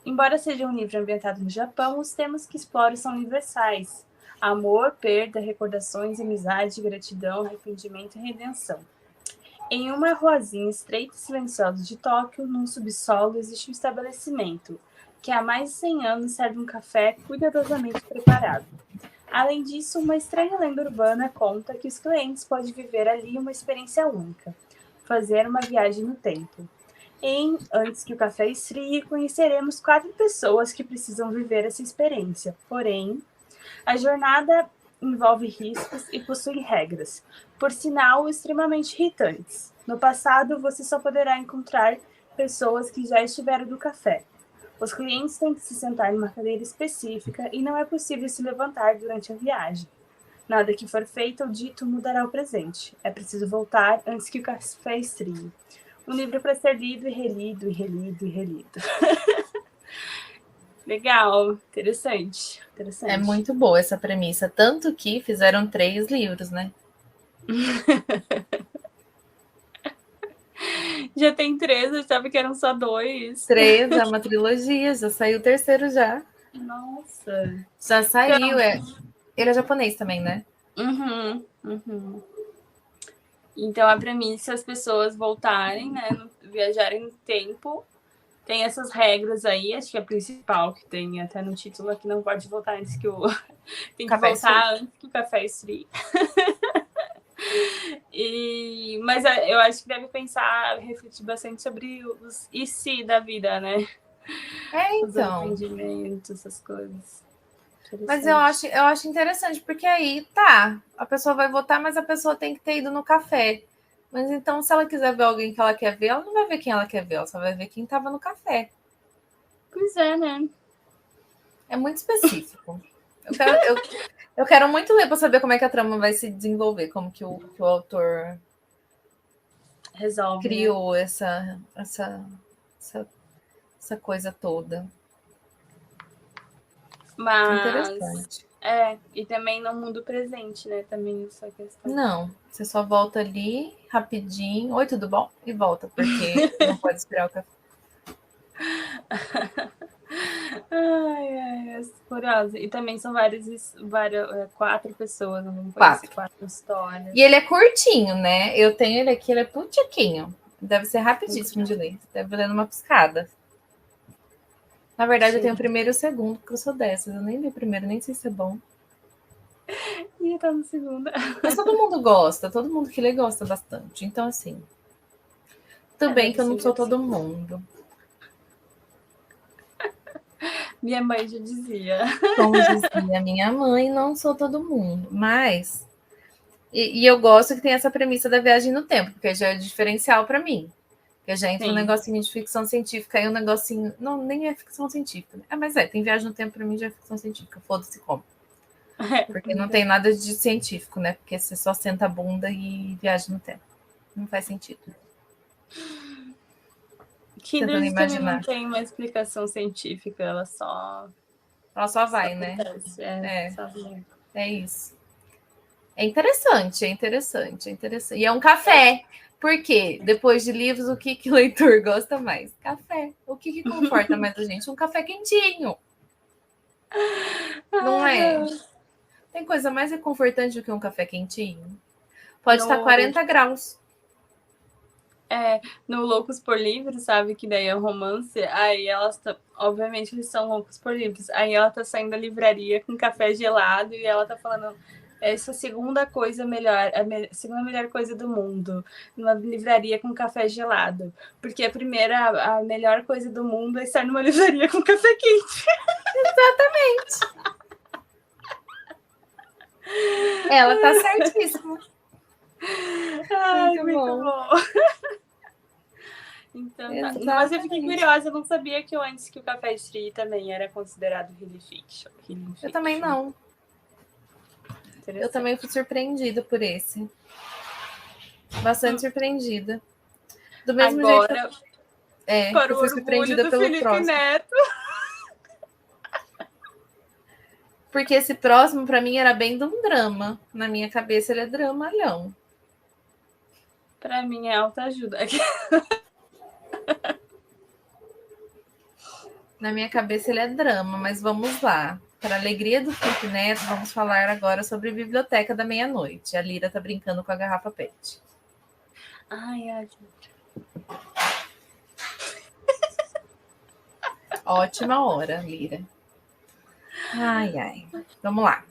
Embora seja um livro ambientado no Japão, os temas que explora são universais. Amor, perda, recordações, amizade, gratidão, arrependimento e redenção. Em uma ruazinha estreita e silenciosa de Tóquio, num subsolo, existe um estabelecimento que há mais de 100 anos serve um café cuidadosamente preparado. Além disso, uma estranha lenda urbana conta que os clientes podem viver ali uma experiência única, fazer uma viagem no tempo. Antes que o café esfrie, conheceremos 4 pessoas que precisam viver essa experiência. Porém, a jornada envolve riscos e possui regras, por sinal extremamente irritantes. No passado, você só poderá encontrar pessoas que já estiveram do café. Os clientes têm que se sentar em uma cadeira específica e não é possível se levantar durante a viagem. Nada que for feito ou dito mudará o presente. É preciso voltar antes que o café esfrie. Um livro para ser lido e relido e relido e relido. Legal, interessante.
É muito boa essa premissa. Tanto que fizeram 3 livros, né?
Já tem 3, eu achava que eram só 2.
3, é uma trilogia, já saiu o terceiro já.
Nossa.
Já saiu, Ele é japonês também, né?
Uhum. Então a premissa é as pessoas voltarem, né? Viajarem no tempo. Tem essas regras aí, acho que a principal que tem até no título é que não pode voltar antes que o. Tem que
Café
voltar antes que o café esfrie. Mas eu acho que deve pensar, refletir bastante sobre os e se da vida, né? Os arrependimentos, essas coisas.
Mas eu acho interessante, porque aí a pessoa vai votar, mas a pessoa tem que ter ido no café. Mas então, se ela quiser ver alguém que ela quer ver, ela não vai ver quem ela quer ver, ela só vai ver quem estava no café.
Pois é, né?
É muito específico. Eu quero muito ler para saber como é que a trama vai se desenvolver, como que o autor
resolve,
criou,
né?
essa coisa toda.
Mas
interessante.
E também no mundo presente, né? Também essa questão.
Não, você só volta ali rapidinho. Oi, tudo bom? E volta, porque não pode esperar o café.
Ai, curiosa. E também são várias 4 pessoas, não
Quatro.
4 histórias.
E ele é curtinho, né? Eu tenho ele aqui, ele é putiquinho. Deve ser rapidíssimo de ler. Deve ler numa piscada. Na verdade, eu tenho o primeiro e o segundo, porque eu sou dessas. Eu nem li o primeiro, nem sei se é bom.
E tá no segundo.
Mas todo mundo gosta, todo mundo que lê gosta bastante. Então, assim. Tudo bem que eu não sou todo mundo.
Minha mãe já dizia.
Como dizia minha mãe, não sou todo mundo. Mas. E eu gosto que tem essa premissa da viagem no tempo, porque já é diferencial para mim. Porque já entra um negocinho de ficção científica e um negocinho. Não, nem é ficção científica. Mas tem viagem no tempo para mim já é ficção científica. Foda-se como. Porque não tem nada de científico, né? Porque você só senta a bunda e viaja no tempo. Não faz sentido.
Kindred também não tem uma explicação científica, ela só
vai, né?
Sabe?
É isso. É interessante. E é um café. Por quê? Depois de livros, o que o leitor gosta mais? Café. O que conforta mais a gente? Um café quentinho. Não é? Tem coisa mais reconfortante do que um café quentinho? Pode estar 40 graus.
No Loucos por Livros, sabe? Que daí é romance. Aí elas, obviamente, eles são loucos por livros. Aí ela tá saindo da livraria com café gelado e ela tá falando essa segunda coisa melhor, a segunda melhor coisa do mundo, numa livraria com café gelado. Porque a melhor coisa do mundo é estar numa livraria com café quente.
Exatamente. Ela tá certíssima.
Ai, muito bom. Então, mas eu fiquei curiosa, eu não sabia que antes que o Café Esfrie também era considerado healing fiction.
Eu também não. Eu também fui surpreendida por esse. Bastante surpreendida. Do mesmo
Agora,
jeito que eu fui surpreendida pelo
Felipe
próximo.
Neto.
Porque esse próximo, para mim, era bem de um drama. Na minha cabeça, ele é dramalhão.
Para mim, é autoajuda.
Na minha cabeça, ele é drama, mas vamos lá. Para a alegria do Felipe Neto, vamos falar agora sobre Biblioteca da Meia-Noite. A Lira tá brincando com a garrafa PET.
Ai.
Ótima hora, Lira. Ai. Vamos lá.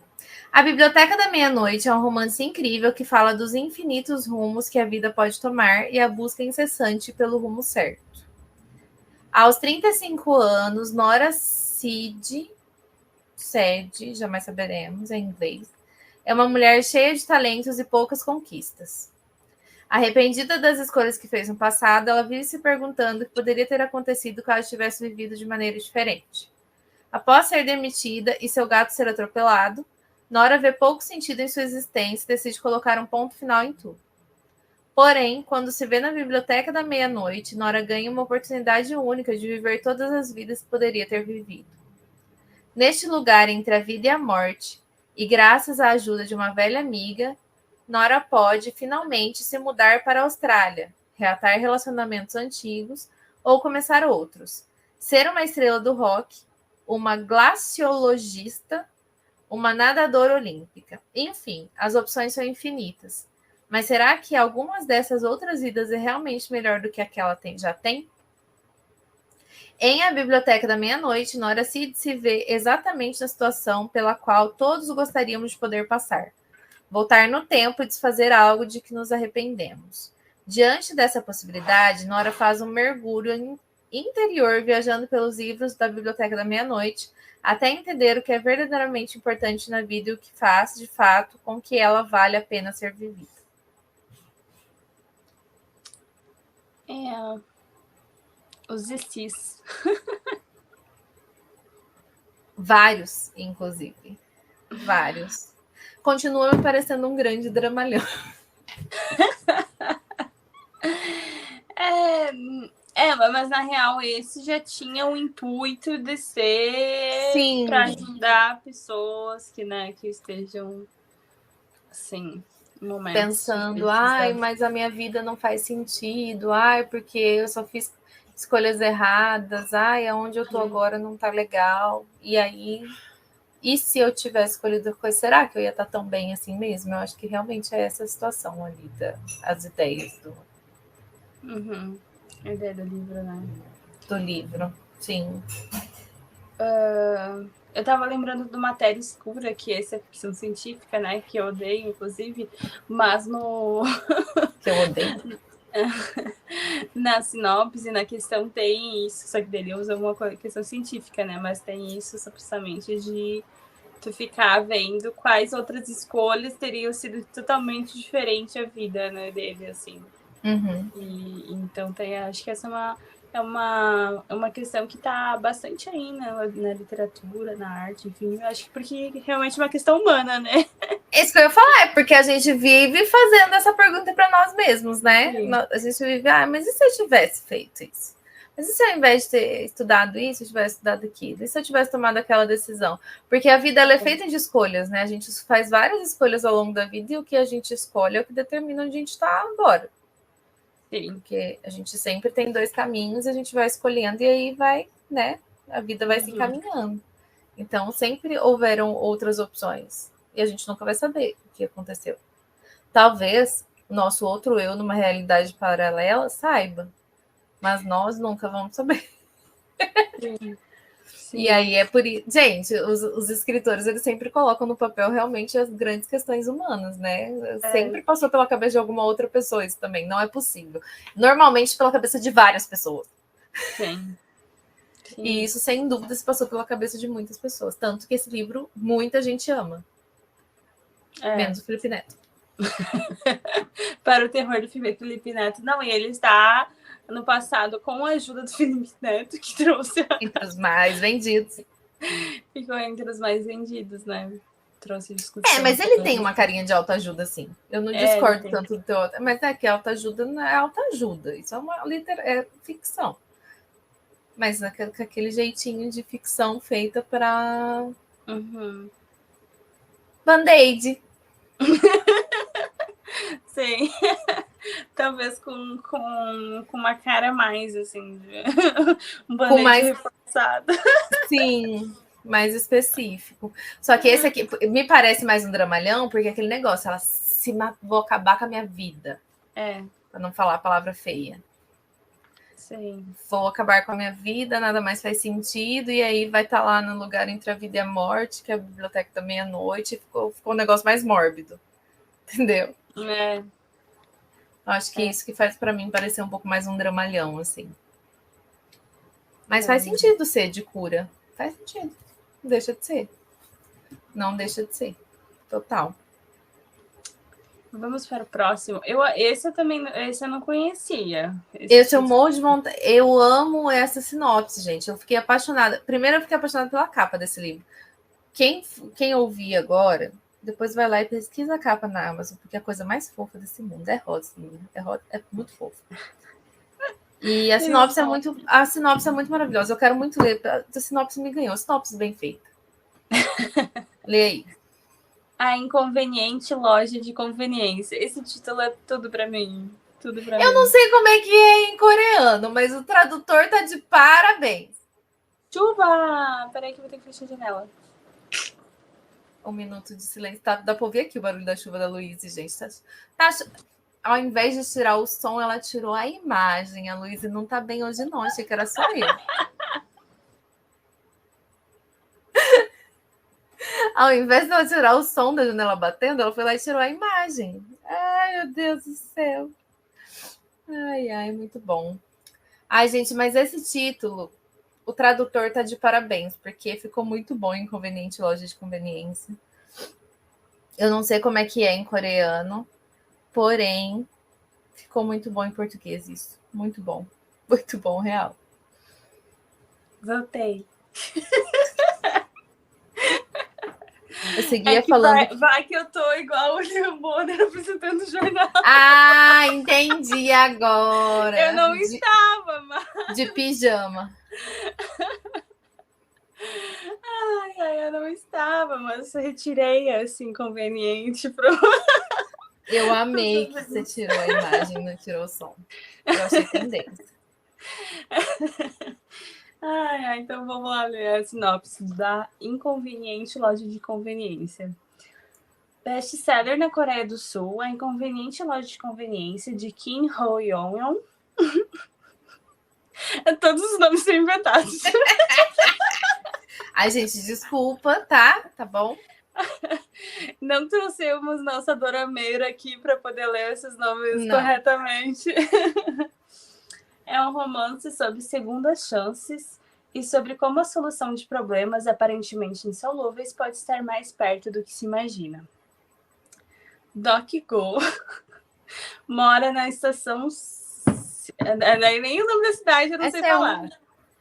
A Biblioteca da Meia-Noite é um romance incrível que fala dos infinitos rumos que a vida pode tomar e a busca incessante pelo rumo certo. Aos 35 anos, Nora Sede, jamais saberemos em inglês, é uma mulher cheia de talentos e poucas conquistas. Arrependida das escolhas que fez no passado, ela vive se perguntando o que poderia ter acontecido caso tivesse vivido de maneira diferente. Após ser demitida e seu gato ser atropelado, Nora vê pouco sentido em sua existência e decide colocar um ponto final em tudo. Porém, quando se vê na Biblioteca da Meia-Noite, Nora ganha uma oportunidade única de viver todas as vidas que poderia ter vivido. Neste lugar entre a vida e a morte, e graças à ajuda de uma velha amiga, Nora pode finalmente se mudar para a Austrália, reatar relacionamentos antigos ou começar outros. Ser uma estrela do rock, uma glaciologista, uma nadadora olímpica. Enfim, as opções são infinitas. Mas será que algumas dessas outras vidas é realmente melhor do que aquela já tem? Em A Biblioteca da Meia-Noite, Nora Seed se vê exatamente na situação pela qual todos gostaríamos de poder passar. Voltar no tempo e desfazer algo de que nos arrependemos. Diante dessa possibilidade, Nora faz um mergulho interior viajando pelos livros da Biblioteca da Meia-Noite até entender o que é verdadeiramente importante na vida e o que faz, de fato, com que ela vale a pena ser vivida.
Os ECs.
Vários, inclusive. Vários. Continua me parecendo um grande dramalhão.
Mas na real esse já tinha o intuito de ser para ajudar pessoas que estejam assim, momentos
pensando, mas a minha vida não faz sentido, porque eu só fiz escolhas erradas, aonde eu tô agora não tá legal. E aí, e se eu tivesse escolhido a coisa, será que eu ia estar tão bem assim mesmo? Eu acho que realmente é essa situação ali, as ideias do...
A ideia do livro, né?
Do livro, sim.
Eu tava lembrando do Matéria Escura, que essa é ficção científica, né? Que eu odeio, inclusive, mas no...
Que eu odeio.
Na sinopse, na questão tem isso, só que dele usa uma questão científica, né? Mas tem isso precisamente de tu ficar vendo quais outras escolhas teriam sido totalmente diferente a vida, né, dele, assim. E então acho que essa é uma questão que está bastante aí na literatura, na arte, enfim, eu acho que porque realmente é uma questão humana, né?
Isso que eu ia falar, é porque a gente vive fazendo essa pergunta para nós mesmos, né?
Sim.
A gente vive, mas e se eu tivesse feito isso? Mas e se ao invés de ter estudado isso, eu tivesse estudado aquilo? E se eu tivesse tomado aquela decisão? Porque a vida ela é feita de escolhas, né? A gente faz várias escolhas ao longo da vida e o que a gente escolhe é o que determina onde a gente está agora.
Sim.
Porque a gente sempre tem dois caminhos, a gente vai escolhendo e aí vai, né? A vida vai se encaminhando. Então, sempre houveram outras opções. E a gente nunca vai saber o que aconteceu. Talvez o nosso outro eu, numa realidade paralela, saiba. Mas nós nunca vamos saber.
Sim.
E aí é por isso... Gente, os escritores, eles sempre colocam no papel realmente as grandes questões humanas, né? Sempre passou pela cabeça de alguma outra pessoa isso também. Não é possível. Normalmente pela cabeça de várias pessoas.
Sim.
E isso, sem dúvida, se passou pela cabeça de muitas pessoas. Tanto que esse livro, muita gente ama. Menos o Felipe Neto.
Para o terror do Felipe Neto. Não, e ele está no passado com a ajuda do Felipe Neto, que trouxe...
Entre os mais vendidos.
Ficou entre os mais vendidos, né? Trouxe discussão.
Mas ele tem uma carinha de autoajuda, sim. Eu não discordo tanto do teu... Mas é que autoajuda não é autoajuda. Isso é uma ficção. Mas com aquele jeitinho de ficção feita para... Band-Aid.
Sim. Talvez com uma cara mais, assim, um Band-Aid mais reforçado.
Sim, mais específico. Só que esse aqui me parece mais um dramalhão, porque aquele negócio, vou acabar com a minha vida. Para não falar a palavra feia.
Sim.
Vou acabar com a minha vida, nada mais faz sentido, e aí vai estar lá no lugar entre a vida e a morte, que é a Biblioteca da Meia-Noite, ficou um negócio mais mórbido. Entendeu? Acho que é isso que faz para mim parecer um pouco mais um dramalhão, assim. Mas faz sentido ser de cura. Faz sentido. Não deixa de ser. Não deixa de ser. Total.
Vamos para o próximo. Esse eu não conhecia.
Esse eu morro de vontade. Eu amo essa sinopse, gente. Eu fiquei apaixonada. Primeiro, eu fiquei apaixonada pela capa desse livro. Quem ouvir agora, depois vai lá e pesquisa a capa na Amazon, porque é a coisa mais fofa desse mundo é rosa. É muito fofo. E a sinopse é muito maravilhosa. Eu quero muito ler. A sinopse me ganhou. A sinopse bem feita. Lê aí.
A Inconveniente Loja de Conveniência. Esse título é tudo pra mim. Tudo pra mim.
Eu não sei como é que é em coreano, mas o tradutor tá de parabéns.
Chuva! Peraí que eu vou ter que fechar a janela.
Um minuto de silêncio. Dá pra ouvir aqui o barulho da chuva da Luísa, gente. Ao invés de tirar o som, ela tirou a imagem. A Luísa não tá bem hoje, não. Achei que era só eu. Ao invés de ela tirar o som da janela batendo, ela foi lá e tirou a imagem. Ai, meu Deus do céu. Ai, muito bom. Ai, gente, mas esse título, o tradutor tá de parabéns, porque ficou muito bom em Inconveniente Loja de Conveniência. Eu não sei como é que é em coreano, porém, ficou muito bom em português isso. Muito bom, real.
Voltei.
Eu seguia falando...
Vai que eu tô igual o William Bonner apresentando o jornal.
Ah, entendi agora.
Eu não estava, mas...
De pijama.
Ai, eu não estava, mas eu retirei esse inconveniente pro...
Eu amei que você tirou a imagem, não tirou o som. Eu achei tendência.
Então vamos lá ler a sinopse da Inconveniente Loja de Conveniência. Best-seller na Coreia do Sul, a Inconveniente Loja de Conveniência de Kim Ho-yeon. Todos os nomes são inventados.
Ai, gente, desculpa, tá? Tá bom?
Não trouxemos nossa dorameira aqui para poder ler esses nomes corretamente. É um romance sobre segundas chances e sobre como a solução de problemas aparentemente insolúveis pode estar mais perto do que se imagina. Doc-go mora na estação... Nem o nome da cidade eu não sei falar.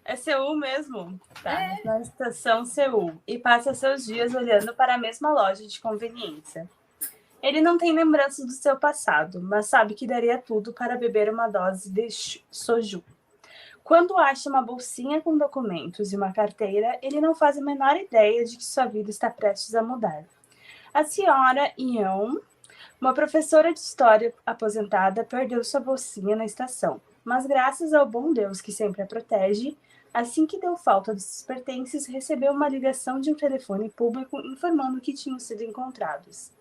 É Seul mesmo? Tá. Na estação Seul. E passa seus dias olhando para a mesma loja de conveniência. Ele não tem lembranças do seu passado, mas sabe que daria tudo para beber uma dose de soju. Quando acha uma bolsinha com documentos e uma carteira, ele não faz a menor ideia de que sua vida está prestes a mudar. A senhora Yeon, uma professora de história aposentada, perdeu sua bolsinha na estação, mas graças ao bom Deus que sempre a protege, assim que deu falta dos seus pertences, recebeu uma ligação de um telefone público informando que tinham sido encontrados.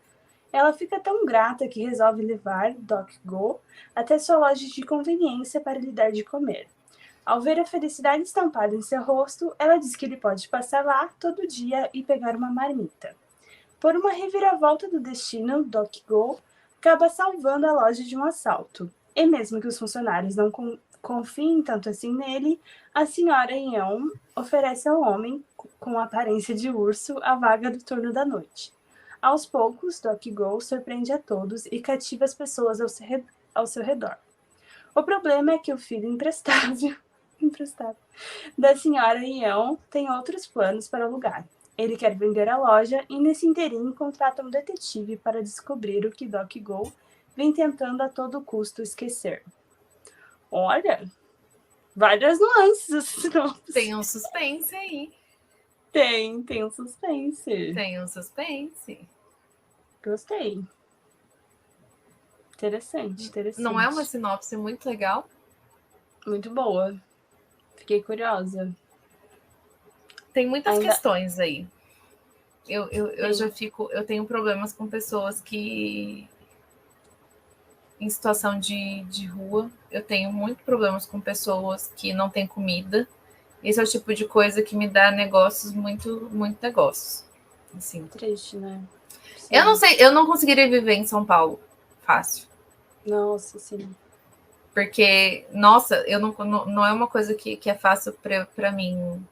Ela fica tão grata que resolve levar Doc-go até sua loja de conveniência para lhe dar de comer. Ao ver a felicidade estampada em seu rosto, ela diz que ele pode passar lá todo dia e pegar uma marmita. Por uma reviravolta do destino, Doc-go acaba salvando a loja de um assalto. E mesmo que os funcionários não confiem tanto assim nele, a senhora Yeon oferece ao homem, com aparência de urso, a vaga do turno da noite. Aos poucos, Doc-go surpreende a todos e cativa as pessoas ao seu redor. O problema é que o filho imprestável da senhora Yeon tem outros planos para o lugar. Ele quer vender a loja e, nesse inteirinho, contrata um detetive para descobrir o que Doc-go vem tentando a todo custo esquecer. Olha, várias nuances.
Tem um suspense aí.
Tem um suspense.
Tem um suspense.
Gostei. Interessante.
Não é uma sinopse muito legal?
Muito boa. Fiquei curiosa.
Tem muitas questões aí. Eu tenho problemas com pessoas que em situação de rua. Eu tenho muitos problemas com pessoas que não têm comida. Esse é o tipo de coisa que me dá negócios, muito negócios. Assim.
Triste, né? Sim.
Eu não sei, eu não conseguiria viver em São Paulo fácil.
Nossa, sim.
Porque, nossa, não é uma coisa que é fácil para mim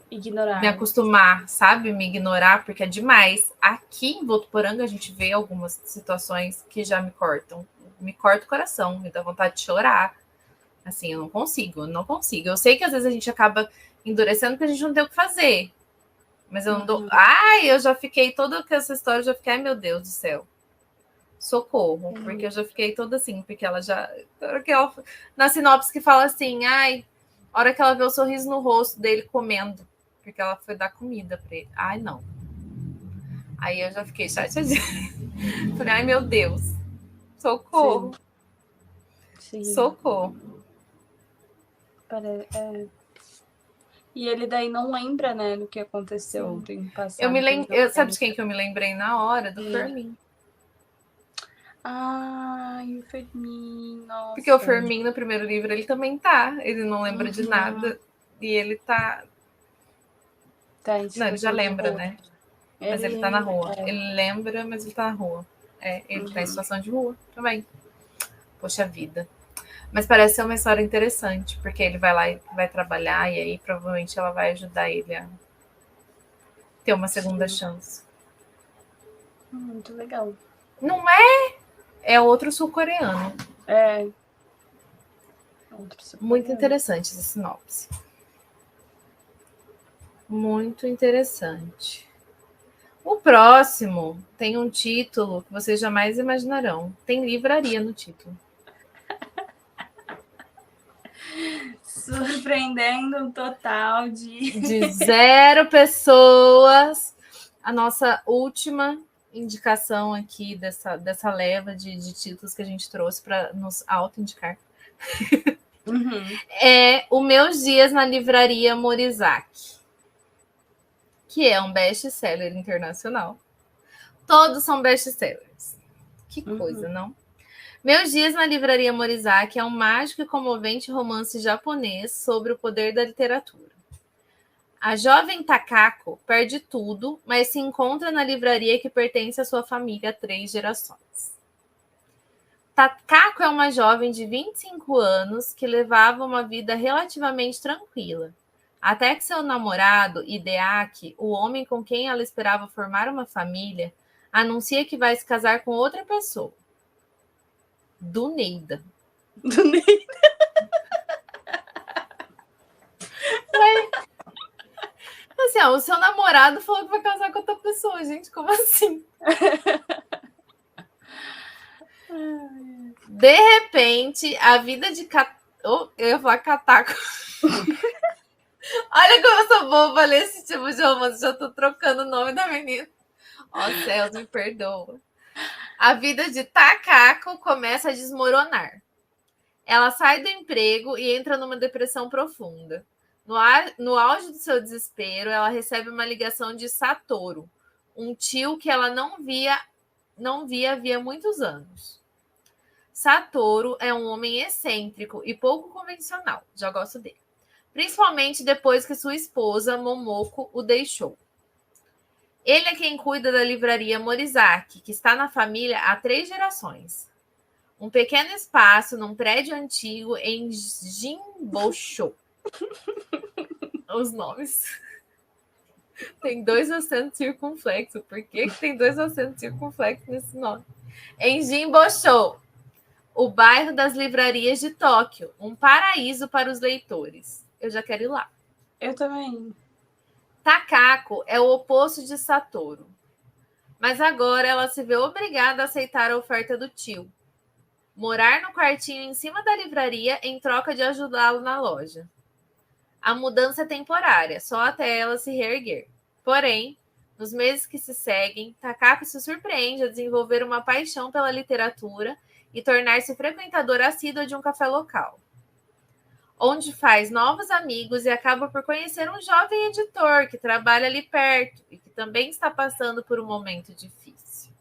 ignorar.
Me acostumar, sabe? Me ignorar, porque é demais. Aqui em Votuporanga a gente vê algumas situações que já me cortam. Me corta o coração, me dá vontade de chorar. Assim, eu não consigo. Eu sei que às vezes a gente acaba endurecendo porque a gente não tem o que fazer. Mas eu não dou... Ai, eu já fiquei toda com essa história, eu já fiquei, ai meu Deus do céu. Socorro, porque eu já fiquei toda assim, porque ela já... Na sinopse que fala assim, ai, a hora que ela vê o sorriso no rosto dele comendo. porque ela foi dar comida para ele. Ai, não. Aí eu já fiquei chateadinha. Falei, ai, meu Deus. Socorro.
Sim.
Socorro.
E ele daí não lembra, né, do que aconteceu ontem passado.
Sabe de quem que eu me lembrei na hora? Do Fermin.
Ai, o Fermin, nossa.
Porque o Fermin, no primeiro livro, ele também tá. Ele não lembra de nada. E ele tá... Não, ele já lembra, né? Mas ele tá na rua. Ele lembra, mas ele tá na rua. Ele tá em situação de rua também. Poxa vida. Mas parece ser uma história interessante, porque ele vai lá e vai trabalhar, e aí provavelmente ela vai ajudar ele a ter uma segunda chance.
Muito legal.
Não é? É outro sul-coreano. Muito interessante essa sinopse. Muito interessante. O próximo tem um título que vocês jamais imaginarão. Tem livraria no título.
Surpreendendo um total
de 0 pessoas. A nossa última indicação aqui dessa leva de títulos que a gente trouxe para nos auto-indicar. É O Meus Dias na Livraria Morizaki, que é um best-seller internacional. Todos são best-sellers. Que coisa, não? Meus Dias na Livraria Morizaki é um mágico e comovente romance japonês sobre o poder da literatura. A jovem Takako perde tudo, mas se encontra na livraria que pertence à sua família há 3 gerações. Takako é uma jovem de 25 anos que levava uma vida relativamente tranquila, até que seu namorado, Hideaki, o homem com quem ela esperava formar uma família, anuncia que vai se casar com outra pessoa. Do Neida. Assim, o seu namorado falou que vai casar com outra pessoa, gente. Como assim? De repente, a vida de eu ia falar Katako. Olha como eu sou boba ler esse tipo de romance. Já tô trocando o nome da menina. Ó, céus, me perdoa. A vida de Takako começa a desmoronar. Ela sai do emprego e entra numa depressão profunda. No auge do seu desespero, ela recebe uma ligação de Satoru, um tio que ela não via havia muitos anos. Satoru é um homem excêntrico e pouco convencional. Já gosto dele. Principalmente depois que sua esposa, Momoko, o deixou. Ele é quem cuida da livraria Morizaki, que está na família há 3 gerações. Um pequeno espaço num prédio antigo em Jinbosho. Os nomes. Tem 2 acentos circunflexos. Por que tem 2 acentos circunflexos nesse nome? Em Jinbosho, o bairro das livrarias de Tóquio. Um paraíso para os leitores. Eu já quero ir lá.
Eu também.
Takako é o oposto de Satoru. Mas agora ela se vê obrigada a aceitar a oferta do tio. Morar no quartinho em cima da livraria em troca de ajudá-lo na loja. A mudança é temporária, só até ela se reerguer. Porém, nos meses que se seguem, Takako se surpreende a desenvolver uma paixão pela literatura e tornar-se frequentadora assídua de um café local, onde faz novos amigos e acaba por conhecer um jovem editor que trabalha ali perto e que também está passando por um momento difícil.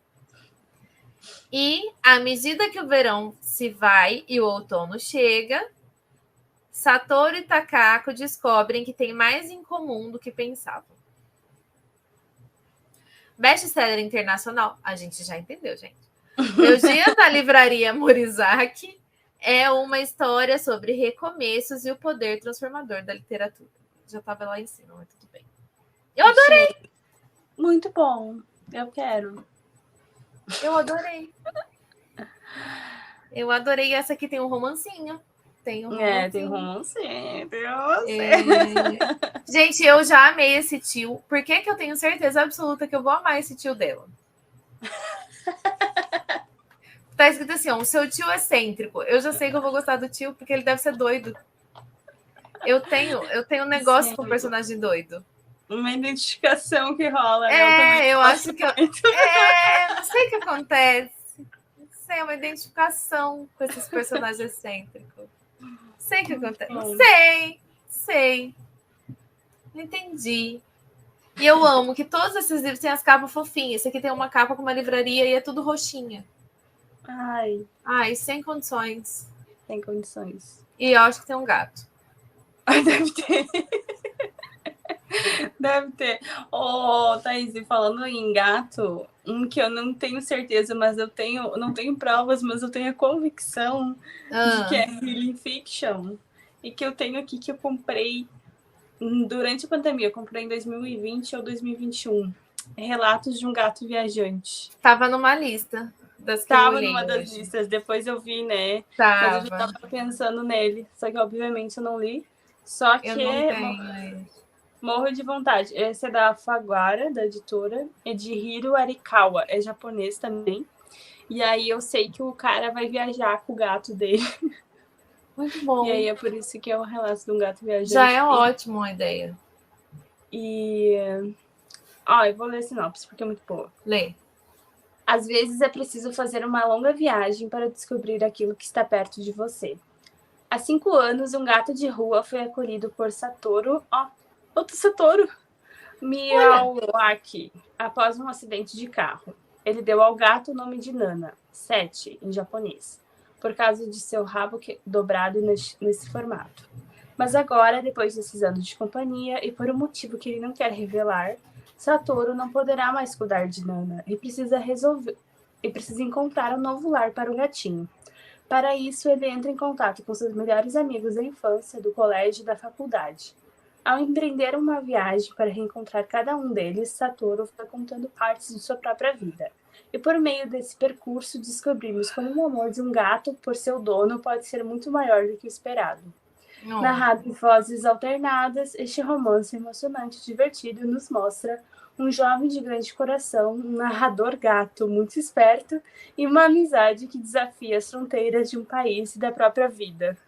E, à medida que o verão se vai e o outono chega, Satoru e Takako descobrem que têm mais em comum do que pensavam. Best-seller internacional? A gente já entendeu, gente. Meus Dias na Livraria Morizaki é uma história sobre recomeços e o poder transformador da literatura. Já estava lá em cima, mas tudo bem. Eu adorei!
Muito bom. Eu quero.
Eu adorei. Eu adorei. Essa aqui tem um romancinho. Tem um romancinho.
Tem romancinho.
Gente, eu já amei esse tio. Por que eu tenho certeza absoluta que eu vou amar esse tio dela? Tá escrito assim, ó, o seu tio excêntrico. Eu já sei que eu vou gostar do tio, porque ele deve ser doido. Eu tenho um negócio com personagem doido.
uma identificação que rola, né?
Eu acho que... não sei o que acontece. Não sei, é uma identificação com esses personagens excêntricos. Não sei o que acontece. Não sei. Não entendi. E eu amo que todos esses livros têm as capas fofinhas. Esse aqui tem uma capa com uma livraria e é tudo roxinha. Ai, sem condições.
Sem condições.
E eu acho que tem um gato.
Deve ter. Deve ter. Thaís, falando em gato, um que eu não tenho certeza, mas não tenho provas, mas eu tenho a convicção de que é Healing Fiction. E que eu tenho aqui que eu comprei durante a pandemia. Eu comprei em 2020 ou 2021. Relatos de um Gato Viajante.
Tava numa lista.
Estava numa das listas, depois eu vi, né? Mas eu já estava pensando nele. Só que, obviamente, eu não li. Só que
eu não tenho.
Morro de vontade. Esse é da Faguara, da editora. É de Hiro Arikawa. É japonês também. E aí eu sei que o cara vai viajar com o gato dele.
Muito bom.
E aí é por isso que é o relato de um gato viajante.
Já é ótimo a ideia.
E... eu vou ler a sinopse, porque é muito boa.
Lê.
Às vezes é preciso fazer uma longa viagem para descobrir aquilo que está perto de você. Há 5 anos, um gato de rua foi acolhido por Satoru... outro Satoru! Miyawaki, após um acidente de carro. Ele deu ao gato o nome de Nana, 7, em japonês, por causa de seu rabo dobrado nesse formato. Mas agora, depois desses anos de companhia, e por um motivo que ele não quer revelar, Satoru não poderá mais cuidar de Nana e precisa encontrar um novo lar para o gatinho. Para isso, ele entra em contato com seus melhores amigos da infância, do colégio e da faculdade. Ao empreender uma viagem para reencontrar cada um deles, Satoru vai contando partes de sua própria vida. E por meio desse percurso, descobrimos como o amor de um gato por seu dono pode ser muito maior do que o esperado. Narrado em vozes alternadas, este romance emocionante e divertido nos mostra um jovem de grande coração, um narrador gato muito esperto e uma amizade que desafia as fronteiras de um país e da própria vida.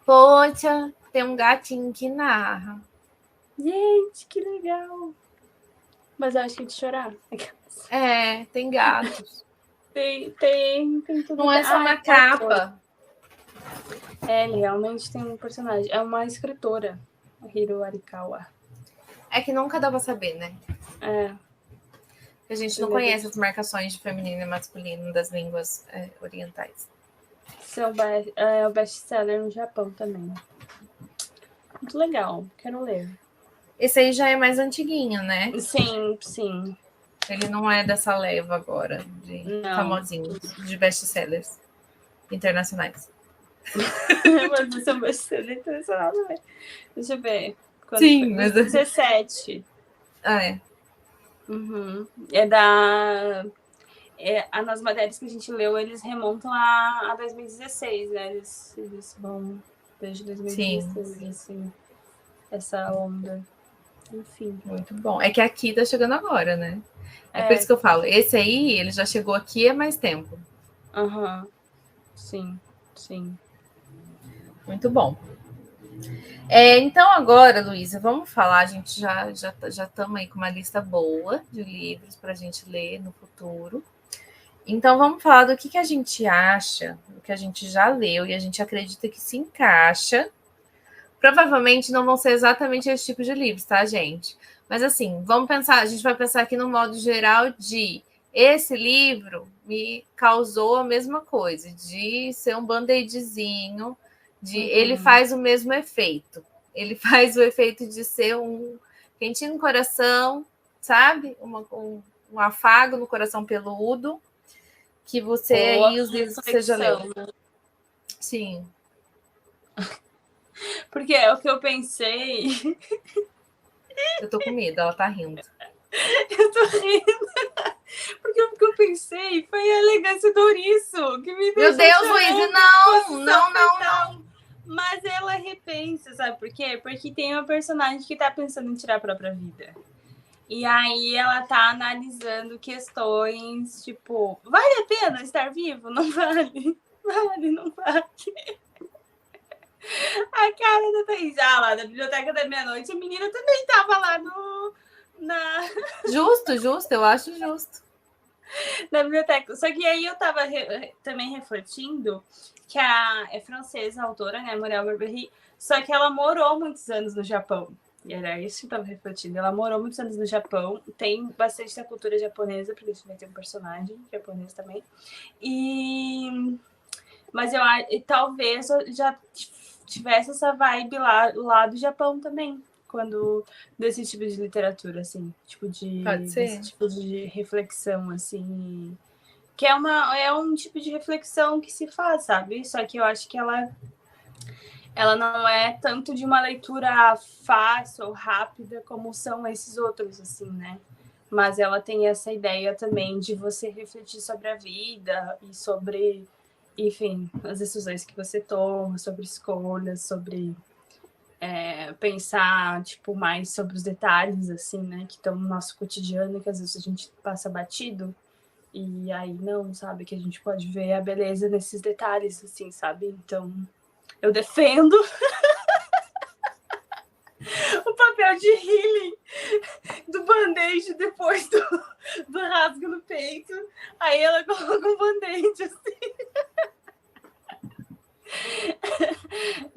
Poxa, tem um gatinho que narra.
Gente, que legal! Mas eu acho que é de chorar.
Tem gatos.
Tem tudo.
Não é só na capa.
Ele realmente tem um personagem. É uma escritora, Hiro Arikawa.
É que nunca dá pra saber, né? A gente não conhece as marcações de feminino e masculino das línguas orientais.
É o best-seller no Japão também. Muito legal, quero ler.
Esse aí já é mais antiguinho, né?
Sim.
Ele não é dessa leva agora de famosinhos, de best-sellers internacionais.
Mas isso é um best-seller internacional também. Deixa eu ver.
Sim, mas...
17.
É.
Uhum. Nas matérias que a gente leu, eles remontam a 2016, né? Eles vão desde 2016, assim, essa onda. Enfim.
Muito bom. É que aqui tá chegando agora, né? É por isso que eu falo. Esse aí, ele já chegou aqui há mais tempo.
Sim.
Muito bom. Então, agora, Luísa, vamos falar. A gente já estamos aí com uma lista boa de livros para a gente ler no futuro. Então, vamos falar do que a gente acha, do que a gente já leu e a gente acredita que se encaixa. Provavelmente não vão ser exatamente esse tipo de livros, tá, gente? Mas, assim, vamos pensar, a gente vai pensar aqui no modo geral de esse livro me causou a mesma coisa, de ser um band-aidzinho, ele faz o mesmo efeito. Ele faz o efeito de ser um quentinho no coração, sabe? Um afago no coração peludo, que você aí, os livros que você já leu. Sim.
Porque é o que eu pensei.
Eu tô com medo, ela tá rindo.
Eu tô rindo. Porque o que eu pensei foi a elegância do ouriço. Que me
Meu Deus, Luísa, não.
Mas ela repensa, sabe por quê? Porque tem uma personagem que tá pensando em tirar a própria vida. E aí ela tá analisando questões, tipo, vale a pena estar vivo? Não vale. Vale, não vale. A cara da Thaís. Ah, lá na Biblioteca da Meia-Noite, a menina também estava lá
Justo, eu acho justo.
na biblioteca. Só que aí eu estava também refletindo que é francesa a autora, né, Muriel Barbery, só que ela morou muitos anos no Japão. E era isso que eu estava refletindo. Ela morou muitos anos no Japão, tem bastante da cultura japonesa, porque a gente vai ter um personagem japonês também. Mas talvez eu já tivesse essa vibe lá do Japão também, quando desse tipo de literatura, assim, desse tipo de reflexão, assim, que é um tipo de reflexão que se faz, sabe? Só que eu acho que ela não é tanto de uma leitura fácil ou rápida como são esses outros, assim, né? Mas ela tem essa ideia também de você refletir sobre a vida e sobre, enfim, as decisões que você toma, sobre escolhas, sobre pensar, tipo, mais sobre os detalhes, assim, né? Que estão no nosso cotidiano, que às vezes a gente passa batido. E aí não, sabe? Que a gente pode ver a beleza nesses detalhes, assim, sabe? Então, eu defendo o papel de healing do band-aid depois do rasgo no peito. Aí ela coloca um band-aid, assim.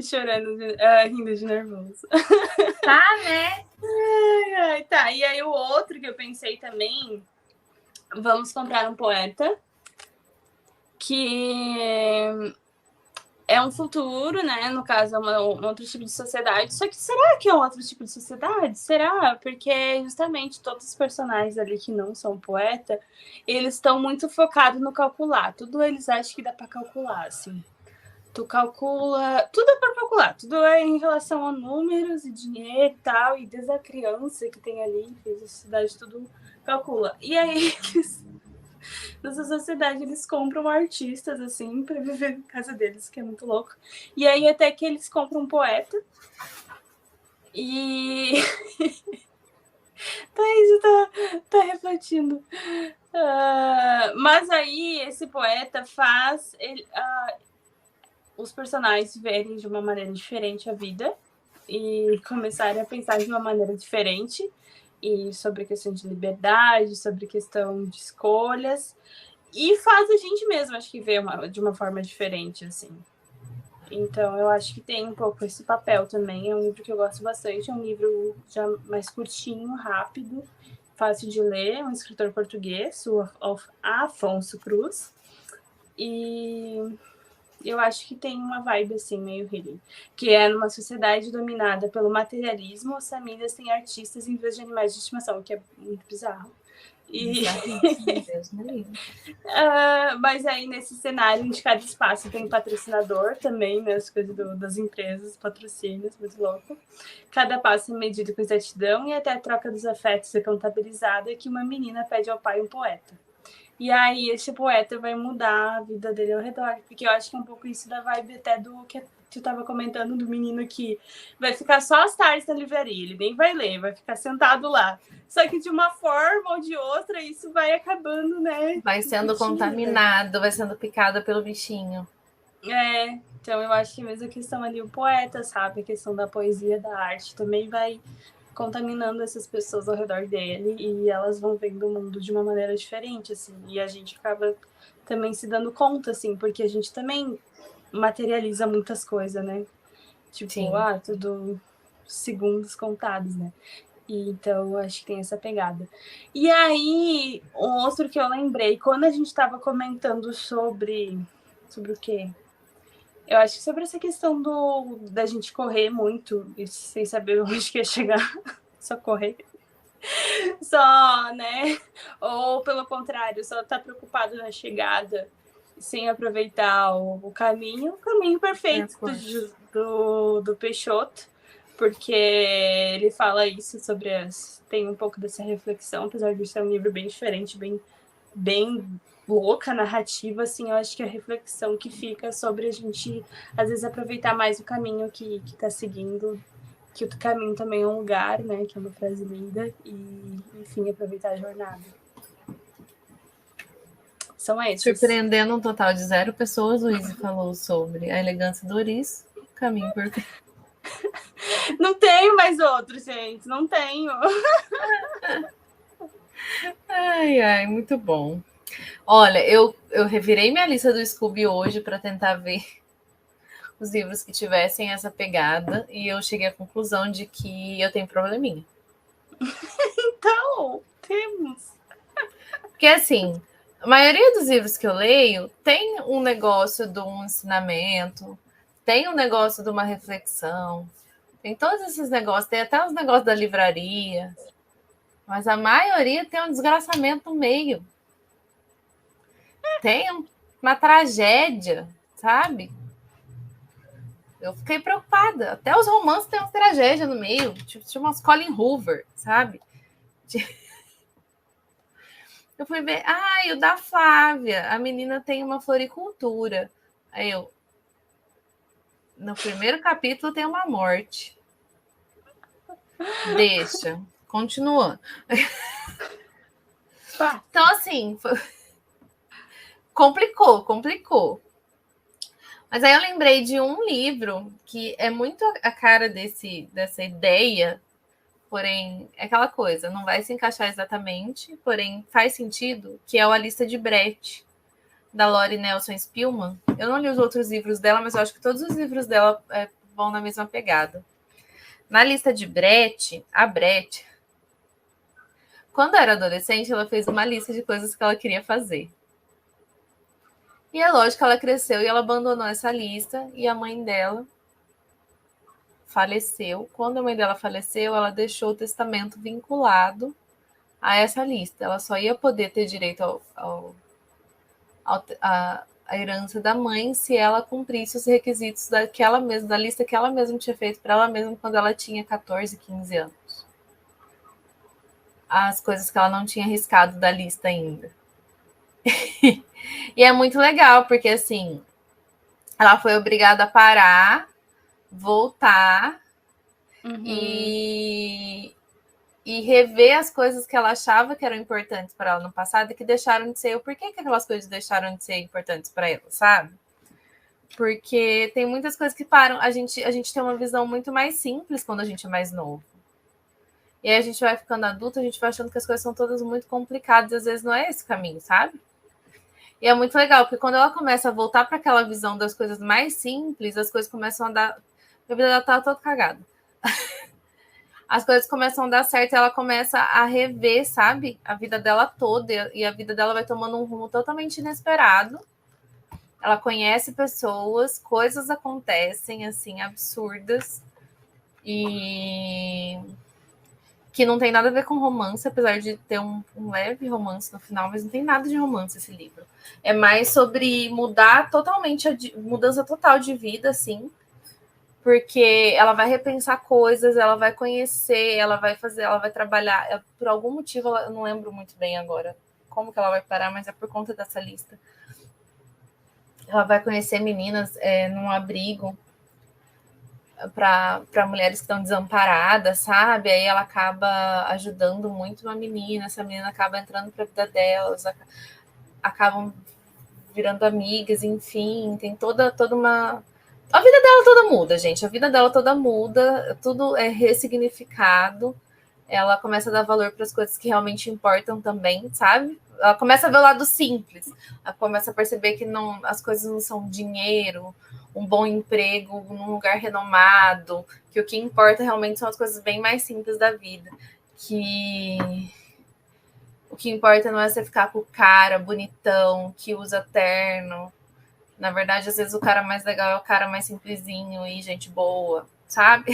Chorando, rindo de nervoso.
Tá, né?
Tá, e aí o outro que eu pensei também, vamos comprar um poeta, que é um futuro, né? No caso, é um outro tipo de sociedade. Só que será que é um outro tipo de sociedade? Será? Porque justamente todos os personagens ali que não são poeta, eles estão muito focados no calcular. Tudo eles acham que dá para calcular, assim. Tu calcula... Tudo é para calcular. Tudo é em relação a números e dinheiro e tal. E desde a criança que tem ali, fez a sociedade, tudo calcula. E aí... nessa sociedade eles compram artistas assim para viver na casa deles, que é muito louco. E aí até que eles compram um poeta e Thaís tá refletindo. Mas aí esse poeta faz os personagens verem de uma maneira diferente a vida e começarem a pensar de uma maneira diferente e sobre questão de liberdade, sobre questão de escolhas. E faz a gente mesmo, acho que, ver de uma forma diferente, assim. Então, eu acho que tem um pouco esse papel também. É um livro que eu gosto bastante. É um livro já mais curtinho, rápido, fácil de ler. É um escritor português, o Afonso Cruz. E eu acho que tem uma vibe, assim, meio healing. Que é numa sociedade dominada pelo materialismo, as famílias têm artistas em vez de animais de estimação, que é muito bizarro. Mas aí nesse cenário de cada espaço tem um patrocinador também, né? As coisas das empresas, patrocínios, muito louco. Cada passo é medido com exatidão e até a troca dos afetos é contabilizada, que uma menina pede ao pai um poeta. E aí esse poeta vai mudar a vida dele ao redor, porque eu acho que é um pouco isso da vibe até do que tu estava comentando do menino que vai ficar só às tardes na livraria, ele nem vai ler, vai ficar sentado lá. Só que de uma forma ou de outra, isso vai acabando, né?
Vai sendo contaminado, vai sendo picada pelo bichinho.
Então eu acho que mesmo a questão ali, o poeta, sabe? A questão da poesia, da arte, também vai contaminando essas pessoas ao redor dele e elas vão vendo o mundo de uma maneira diferente, assim. E a gente acaba também se dando conta, assim, porque a gente também materializa muitas coisas, né? Tipo,
Sim.
Tudo segundos contados, né? E então, acho que tem essa pegada. E aí, um outro que eu lembrei, quando a gente estava comentando sobre o quê? Eu acho que sobre essa questão da gente correr muito, sem saber onde que ia chegar, só correr. Só, né? Ou, pelo contrário, só tá preocupado na chegada, sem aproveitar o caminho perfeito do Peixoto, porque ele fala isso sobre tem um pouco dessa reflexão, apesar de ser um livro bem diferente, bem louca narrativa, assim, eu acho que a reflexão que fica sobre a gente, às vezes, aproveitar mais o caminho que tá seguindo, que o caminho também é um lugar, né, que é uma frase linda, e, enfim, aproveitar a jornada. São esses.
Surpreendendo um total de 0 pessoas, Luiz falou sobre a elegância do ouriço Caminho perfeito.
Não tenho mais outro, gente. Não tenho.
Ai, muito bom. Olha, eu revirei minha lista do Scooby hoje para tentar ver os livros que tivessem essa pegada e eu cheguei à conclusão de que eu tenho probleminha.
Então, temos.
Porque, assim, a maioria dos livros que eu leio tem um negócio de um ensinamento, tem um negócio de uma reflexão, tem todos esses negócios, tem até os negócios da livraria, mas a maioria tem um desgraçamento no meio. Tem uma tragédia, sabe? Eu fiquei preocupada. Até os romances têm uma tragédia no meio, tipo umas Colin Hoover, sabe? Eu fui ver, o da Flávia, a menina tem uma floricultura. Aí eu, no primeiro capítulo tem uma morte. Deixa, continuando. Então, assim, complicou. Mas aí eu lembrei de um livro que é muito a cara dessa ideia, porém, é aquela coisa, não vai se encaixar exatamente, porém faz sentido, que é o A Lista de Brett, da Lori Nelson Spillman. Eu não li os outros livros dela, mas eu acho que todos os livros dela vão na mesma pegada. Na Lista de Brett, a Brett, quando era adolescente, ela fez uma lista de coisas que ela queria fazer. E é lógico que ela cresceu e ela abandonou essa lista e a mãe dela faleceu. Quando a mãe dela faleceu, ela deixou o testamento vinculado a essa lista. Ela só ia poder ter direito à herança da mãe se ela cumprisse os requisitos da lista que ela mesma tinha feito para ela mesma quando ela tinha 14, 15 anos. As coisas que ela não tinha riscado da lista ainda. E é muito legal, porque assim, ela foi obrigada a parar, voltar e rever as coisas que ela achava que eram importantes para ela no passado e que deixaram de ser. O porquê que aquelas coisas deixaram de ser importantes para ela, sabe? Porque tem muitas coisas que param. A gente tem uma visão muito mais simples quando a gente é mais novo. E aí a gente vai ficando adulto, a gente vai achando que as coisas são todas muito complicadas, e às vezes não é esse caminho, sabe? E é muito legal, porque quando ela começa a voltar para aquela visão das coisas mais simples, as coisas começam a dar... Minha vida dela tá toda cagada. As coisas começam a dar certo e ela começa a rever, sabe? A vida dela toda. E a vida dela vai tomando um rumo totalmente inesperado. Ela conhece pessoas, coisas acontecem, assim, absurdas. E... que não tem nada a ver com romance, apesar de ter um leve romance no final, mas não tem nada de romance esse livro. É mais sobre mudar totalmente, mudança total de vida, assim, porque ela vai repensar coisas, ela vai conhecer, ela vai trabalhar, por algum motivo, eu não lembro muito bem agora como que ela vai parar, mas é por conta dessa lista. Ela vai conhecer meninas num abrigo para mulheres que estão desamparadas, sabe? Aí ela acaba ajudando muito uma menina, essa menina acaba entrando para a vida delas, acabam virando amigas, enfim, tem toda uma... A vida dela toda muda, gente, a vida dela toda muda, tudo é ressignificado, ela começa a dar valor para as coisas que realmente importam também, sabe? Ela começa a ver o lado simples, ela começa a perceber que as coisas não são dinheiro, um bom emprego num lugar renomado, que o que importa realmente são as coisas bem mais simples da vida, que o que importa não é você ficar com o cara bonitão, que usa terno. Na verdade, às vezes o cara mais legal é o cara mais simplesinho e gente boa, sabe?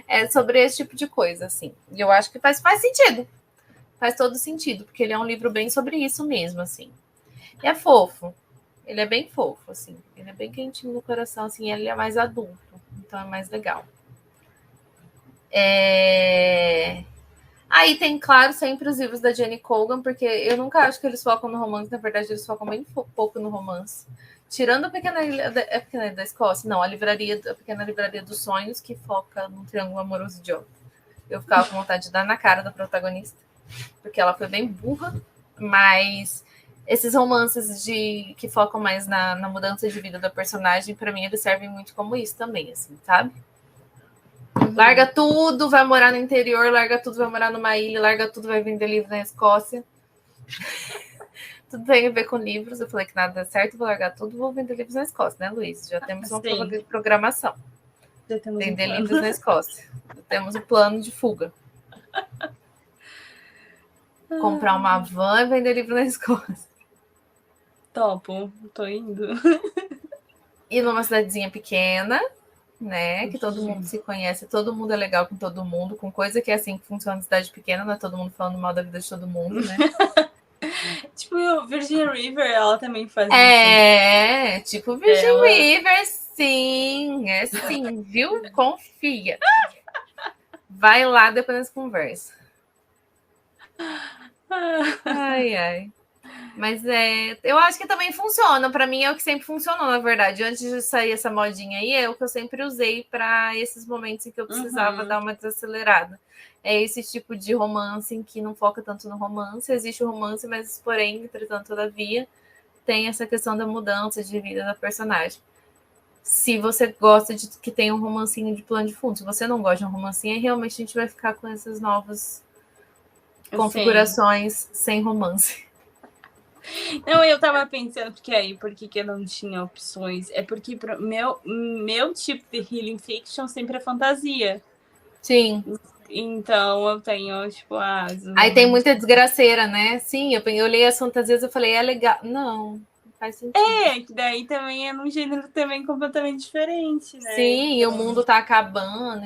É sobre esse tipo de coisa, assim. E eu acho que faz sentido. Faz todo sentido, porque ele é um livro bem sobre isso mesmo, assim. E é fofo. Ele é bem fofo, assim. Ele é bem quentinho no coração, assim. Ele é mais adulto, então é mais legal. Aí tem, claro, sempre os livros da Jenny Colgan, porque eu nunca acho que eles focam no romance. Na verdade, eles focam bem pouco no romance. Tirando a Pequena Ilha da Escócia. Não, a Pequena Livraria dos Sonhos, que foca no triângulo amoroso idiota. Eu ficava com vontade de dar na cara da protagonista, porque ela foi bem burra, mas Esses romances que focam mais na mudança de vida da personagem, para mim, eles servem muito como isso também, assim, sabe? Larga tudo, vai morar no interior, larga tudo, vai morar numa ilha, larga tudo, vai vender livro na Escócia. Tudo tem a ver com livros. Eu falei que nada dá certo, vou largar tudo, vou vender livros na Escócia, né, Luiz? Já temos uma programação.
Já temos
vender livros na Escócia. Já temos o plano de fuga. Comprar uma van e vender livro na Escócia.
Topo, tô indo.
Ir numa cidadezinha pequena, né? Que todo mundo se conhece, todo mundo é legal com todo mundo, com coisa que é assim que funciona na cidade pequena, não é todo mundo falando mal da vida de todo mundo, né?
Tipo, Virgin River, ela também faz isso.
É, tipo Virgin River, sim. É sim, viu? Confia. Vai lá, depois nós conversa. Ai. Mas eu acho que também funciona. Para mim é o que sempre funcionou, na verdade. Antes de sair essa modinha aí, é o que eu sempre usei para esses momentos em que eu precisava dar uma desacelerada. É esse tipo de romance em que não foca tanto no romance. Existe o romance, mas porém, entretanto, todavia, tem essa questão da mudança de vida da personagem. Se você gosta de que tenha um romancinho de plano de fundo, se você não gosta de um romancinho, aí realmente a gente vai ficar com essas novas configurações sem romance.
Não, eu tava pensando, por que eu não tinha opções? É porque meu tipo de healing fiction sempre é fantasia.
Sim.
Então eu tenho, tipo,
Aí tem muita desgraceira, né? Sim, eu li as fantasias e falei, é legal. Não faz sentido.
Que daí também é num gênero também completamente diferente, né?
Sim, então... e o mundo tá acabando.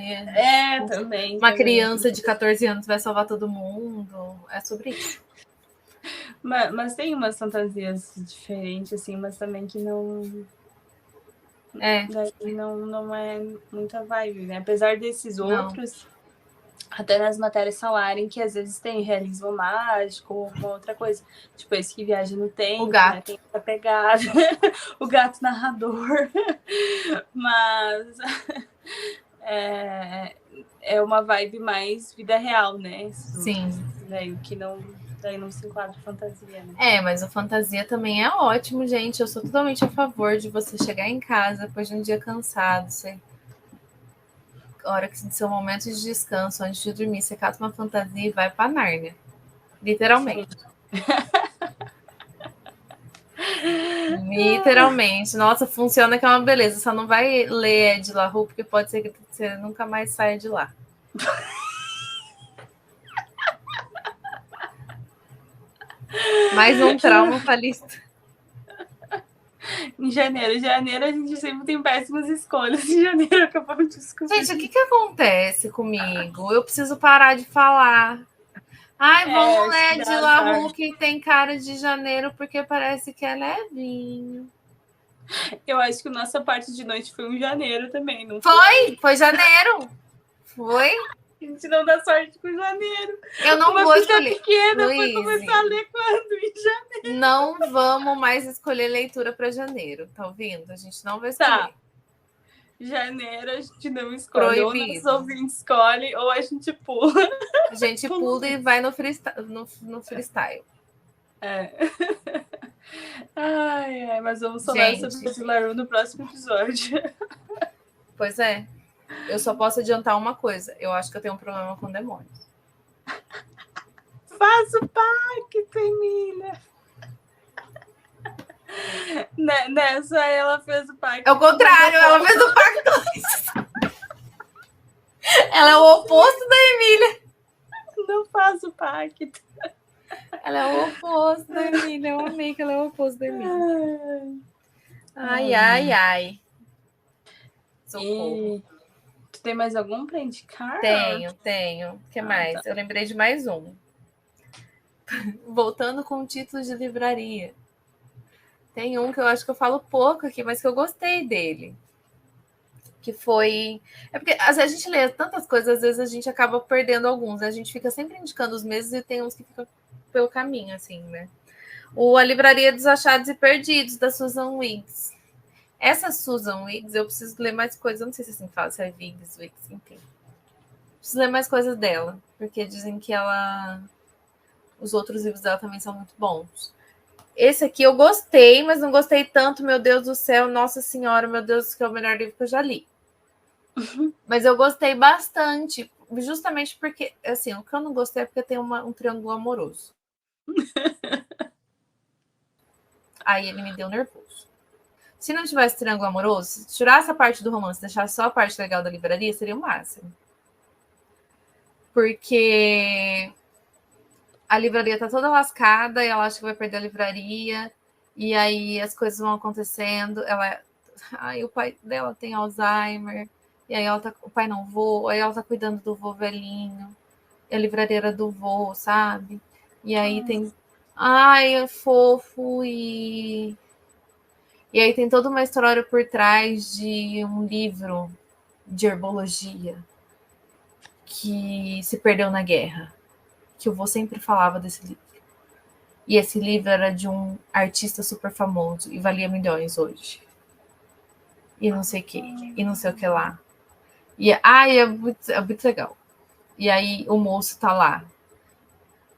Também.
Uma criança de 14 anos vai salvar todo mundo. É sobre isso.
Mas tem umas fantasias diferentes, assim, mas também que não... Daí não é muita vibe, né? Apesar desses outros, até nas matérias falarem que às vezes tem realismo mágico ou uma outra coisa. Tipo, esse que viaja no tempo,
o gato.
Né? Tem essa pegada. O gato narrador. Mas é uma vibe mais vida real, né?
Sim.
Daí que daí não se enquadra fantasia, né?
Mas a fantasia também é ótimo, gente. Eu sou totalmente a favor de você chegar em casa depois de um dia cansado, hora que seu momento de descanso, antes de dormir, você cata uma fantasia e vai pra Nárnia. Literalmente. Literalmente. Nossa, funciona que é uma beleza. Só não vai ler Ed La Rue, porque pode ser que você nunca mais saia de lá. Mais um trauma pra lista.
Em janeiro a gente sempre tem péssimas escolhas. Em janeiro acabamos de descobrir.
Gente, o que acontece comigo? Eu preciso parar de falar. Vamos ler de La Rue, que tem cara de janeiro, porque parece que é levinho.
Eu acho que nossa parte de noite foi um janeiro também, não
foi? Foi janeiro. Foi?
A gente não dá sorte com janeiro.
Eu não vou escolher.
Pequena vai começar a ler quando? Em janeiro.
Não vamos mais escolher leitura para janeiro, tá ouvindo? A gente não vai escolher.
Tá. Janeiro a gente não escolhe. Proibido. Ou nossos ouvintes escolhe, ou a gente pula.
A gente pula e vai no freestyle.
Mas vamos falar sobre esse La Rue no próximo episódio.
Pois é. Eu só posso adiantar uma coisa. Eu acho que eu tenho um problema com demônios.
Faça o pacto, Emília. Nessa, ela fez o pacto.
É o contrário, ela fez o pacto. Ela é o oposto da Emília.
Não faço o pacto.
Ela é o oposto da Emília. Eu amei que ela é o oposto da Emília. Ai. Socorro.
Tu tem mais algum para indicar?
Tenho. O que mais? Tá. Eu lembrei de mais um. Voltando com títulos de livraria. Tem um que eu acho que eu falo pouco aqui, mas que eu gostei dele. Que foi... É porque a gente lê tantas coisas, às vezes a gente acaba perdendo alguns. A gente fica sempre indicando os mesmos e tem uns que ficam pelo caminho, assim, né? A Livraria dos Achados e Perdidos, da Susan Wiggs. Essa Susan Wiggs, eu preciso ler mais coisas. Eu não sei se assim fala, se é Wiggs, enfim. Preciso ler mais coisas dela, porque dizem que ela... Os outros livros dela também são muito bons. Esse aqui eu gostei, mas não gostei tanto, meu Deus do céu, Nossa Senhora, meu Deus, que é o melhor livro que eu já li. Mas eu gostei bastante, justamente porque, assim, o que eu não gostei é porque tem um triângulo amoroso. Aí ele me deu nervoso. Se não tivesse triângulo amoroso, se tirasse a parte do romance, deixasse só a parte legal da livraria, seria o máximo. Porque a livraria tá toda lascada e ela acha que vai perder a livraria. E aí as coisas vão acontecendo. O pai dela tem Alzheimer. E aí o pai não voa. Aí ela tá cuidando do vô velhinho. E a livraria era do vô, sabe? E aí tem... Ai, é fofo e aí tem toda uma história por trás de um livro de herbologia que se perdeu na guerra, que o vô sempre falava desse livro. E esse livro era de um artista super famoso e valia milhões hoje. E não sei o que, e não sei o que lá. É muito legal. E aí o moço tá lá.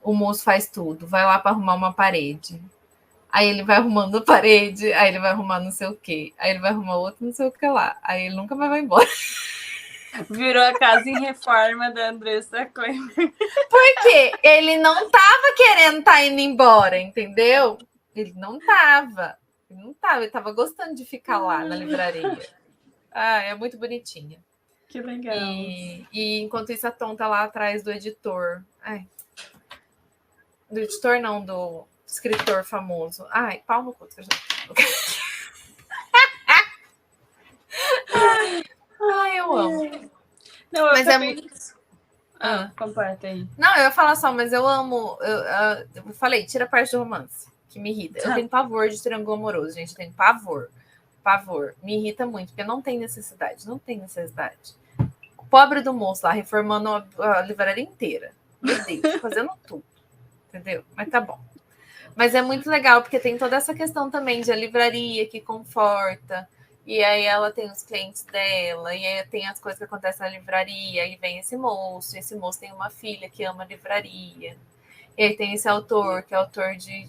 O moço faz tudo, vai lá para arrumar uma parede. Aí ele vai arrumando a parede, aí ele vai arrumar não sei o quê, aí ele vai arrumar outro não sei o que lá, aí ele nunca mais vai embora.
Virou a casa em reforma da Andressa Clemer.
Porque ele não tava querendo estar indo embora, entendeu? Ele não tava, ele tava gostando de ficar lá na livraria. É muito bonitinha.
Que legal.
E enquanto isso a Tom tá lá atrás do editor. Do editor não, do escritor famoso. Pau no cu. Eu amo.
Não,
mas
também... completa aí.
Não, eu ia falar só, mas eu amo. Eu falei, tira a parte do romance, que me irrita. Eu tenho pavor de triângulo amoroso, gente. Tenho pavor. Me irrita muito, porque não tem necessidade. O pobre do moço lá, reformando a livraria inteira. Meu Deus, fazendo tudo. Entendeu? Mas tá bom. Mas é muito legal, porque tem toda essa questão também de a livraria que conforta, e aí ela tem os clientes dela, e aí tem as coisas que acontecem na livraria, e vem esse moço tem uma filha que ama a livraria, e aí tem esse autor, que é autor de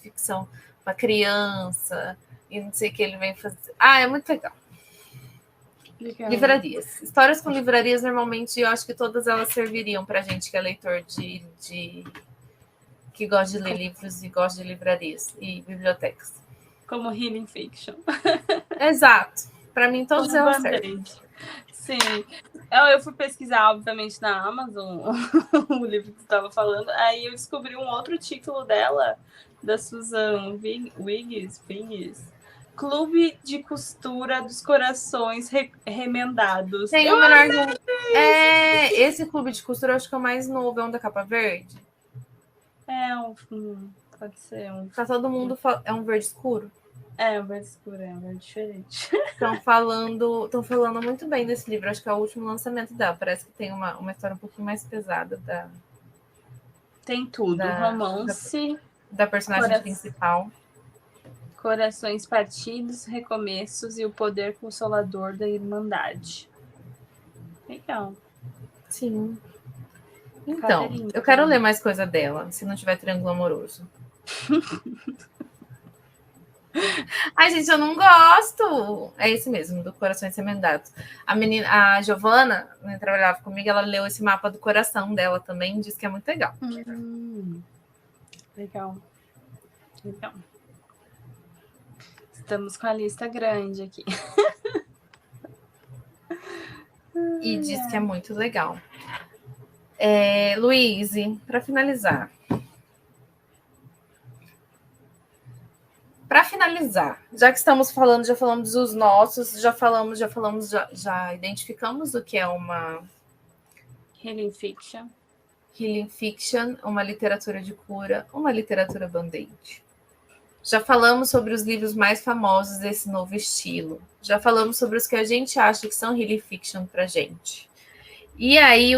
ficção para criança, e não sei o que ele vem fazer. É muito legal. Livrarias. Histórias com livrarias, normalmente, eu acho que todas elas serviriam pra gente que é leitor que gosta de ler livros e gosta de livrarias e bibliotecas.
Como Healing Fiction.
Exato. Para mim, todos elas servem.
Sim. Eu fui pesquisar, obviamente, na Amazon o livro que você estava falando. Aí eu descobri um outro título dela, da Susan Wiggs. Clube de Costura dos Corações Remendados.
Tem o melhor. Esse Clube de Costura eu acho que é o mais novo, é um da capa verde.
Pode ser um.
Tá todo mundo é um verde escuro?
Um verde escuro, é um verde diferente.
Estão falando muito bem desse livro. Acho que é o último lançamento dela. Parece que tem uma história um pouquinho mais pesada
tem tudo. Romance.
Da personagem principal.
Corações partidos, recomeços e o poder consolador da Irmandade. Legal.
Sim. Então, eu quero ler mais coisa dela, se não tiver triângulo amoroso. Gente, eu não gosto. É esse mesmo, do Corações Remendados. A Giovana, que trabalhava comigo, ela leu esse mapa do coração dela também, disse que é muito legal.
Legal. Estamos com a lista grande aqui.
E diz que é muito legal. Luíse, para finalizar. Já que estamos falando, já falamos dos nossos, já identificamos o que é uma
Healing
Fiction, uma literatura de cura, uma literatura band-aid. Já falamos sobre os livros mais famosos desse novo estilo. Já falamos sobre os que a gente acha que são Healing Fiction pra gente. E aí,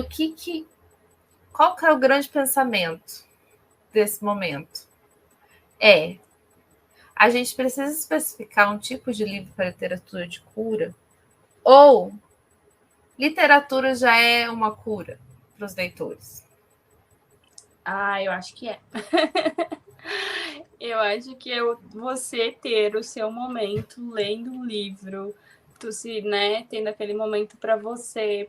qual que é o grande pensamento desse momento? A gente precisa especificar um tipo de livro para literatura de cura? Ou literatura já é uma cura para os leitores?
Eu acho que é. Eu acho que você ter o seu momento lendo um livro, tu se, né, tendo aquele momento para você,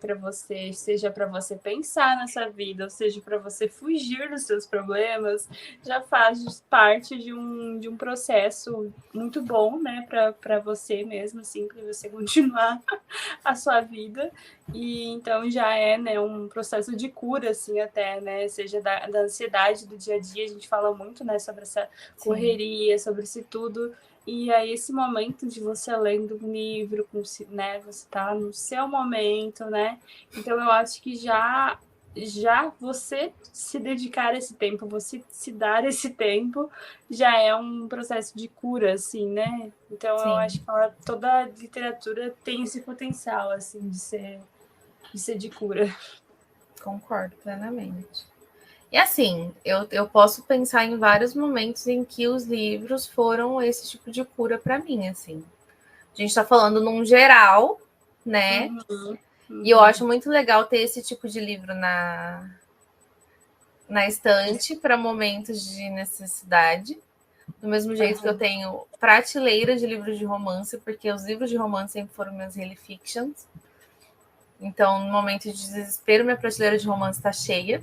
seja para você pensar na sua vida, ou seja para você fugir dos seus problemas, já faz parte de um processo muito bom, né, para você mesmo, assim, para você continuar a sua vida. E então já é, né, um processo de cura, assim, até, né, seja da ansiedade do dia a dia. A gente fala muito, né, sobre essa correria, sobre isso tudo. E aí esse momento de você lendo um livro, né, você tá no seu momento, né? Então eu acho que já você se dedicar esse tempo, você se dar esse tempo, já é um processo de cura, assim, né? Então eu acho que toda literatura tem esse potencial, assim, de ser de cura.
Concordo plenamente. E assim, eu posso pensar em vários momentos em que os livros foram esse tipo de cura para mim, assim. A gente está falando num geral, né? E eu acho muito legal ter esse tipo de livro na estante para momentos de necessidade. Do mesmo jeito que eu tenho prateleira de livros de romance, porque os livros de romance sempre foram meus really fictions. Então, no momento de desespero, minha prateleira de romance está cheia.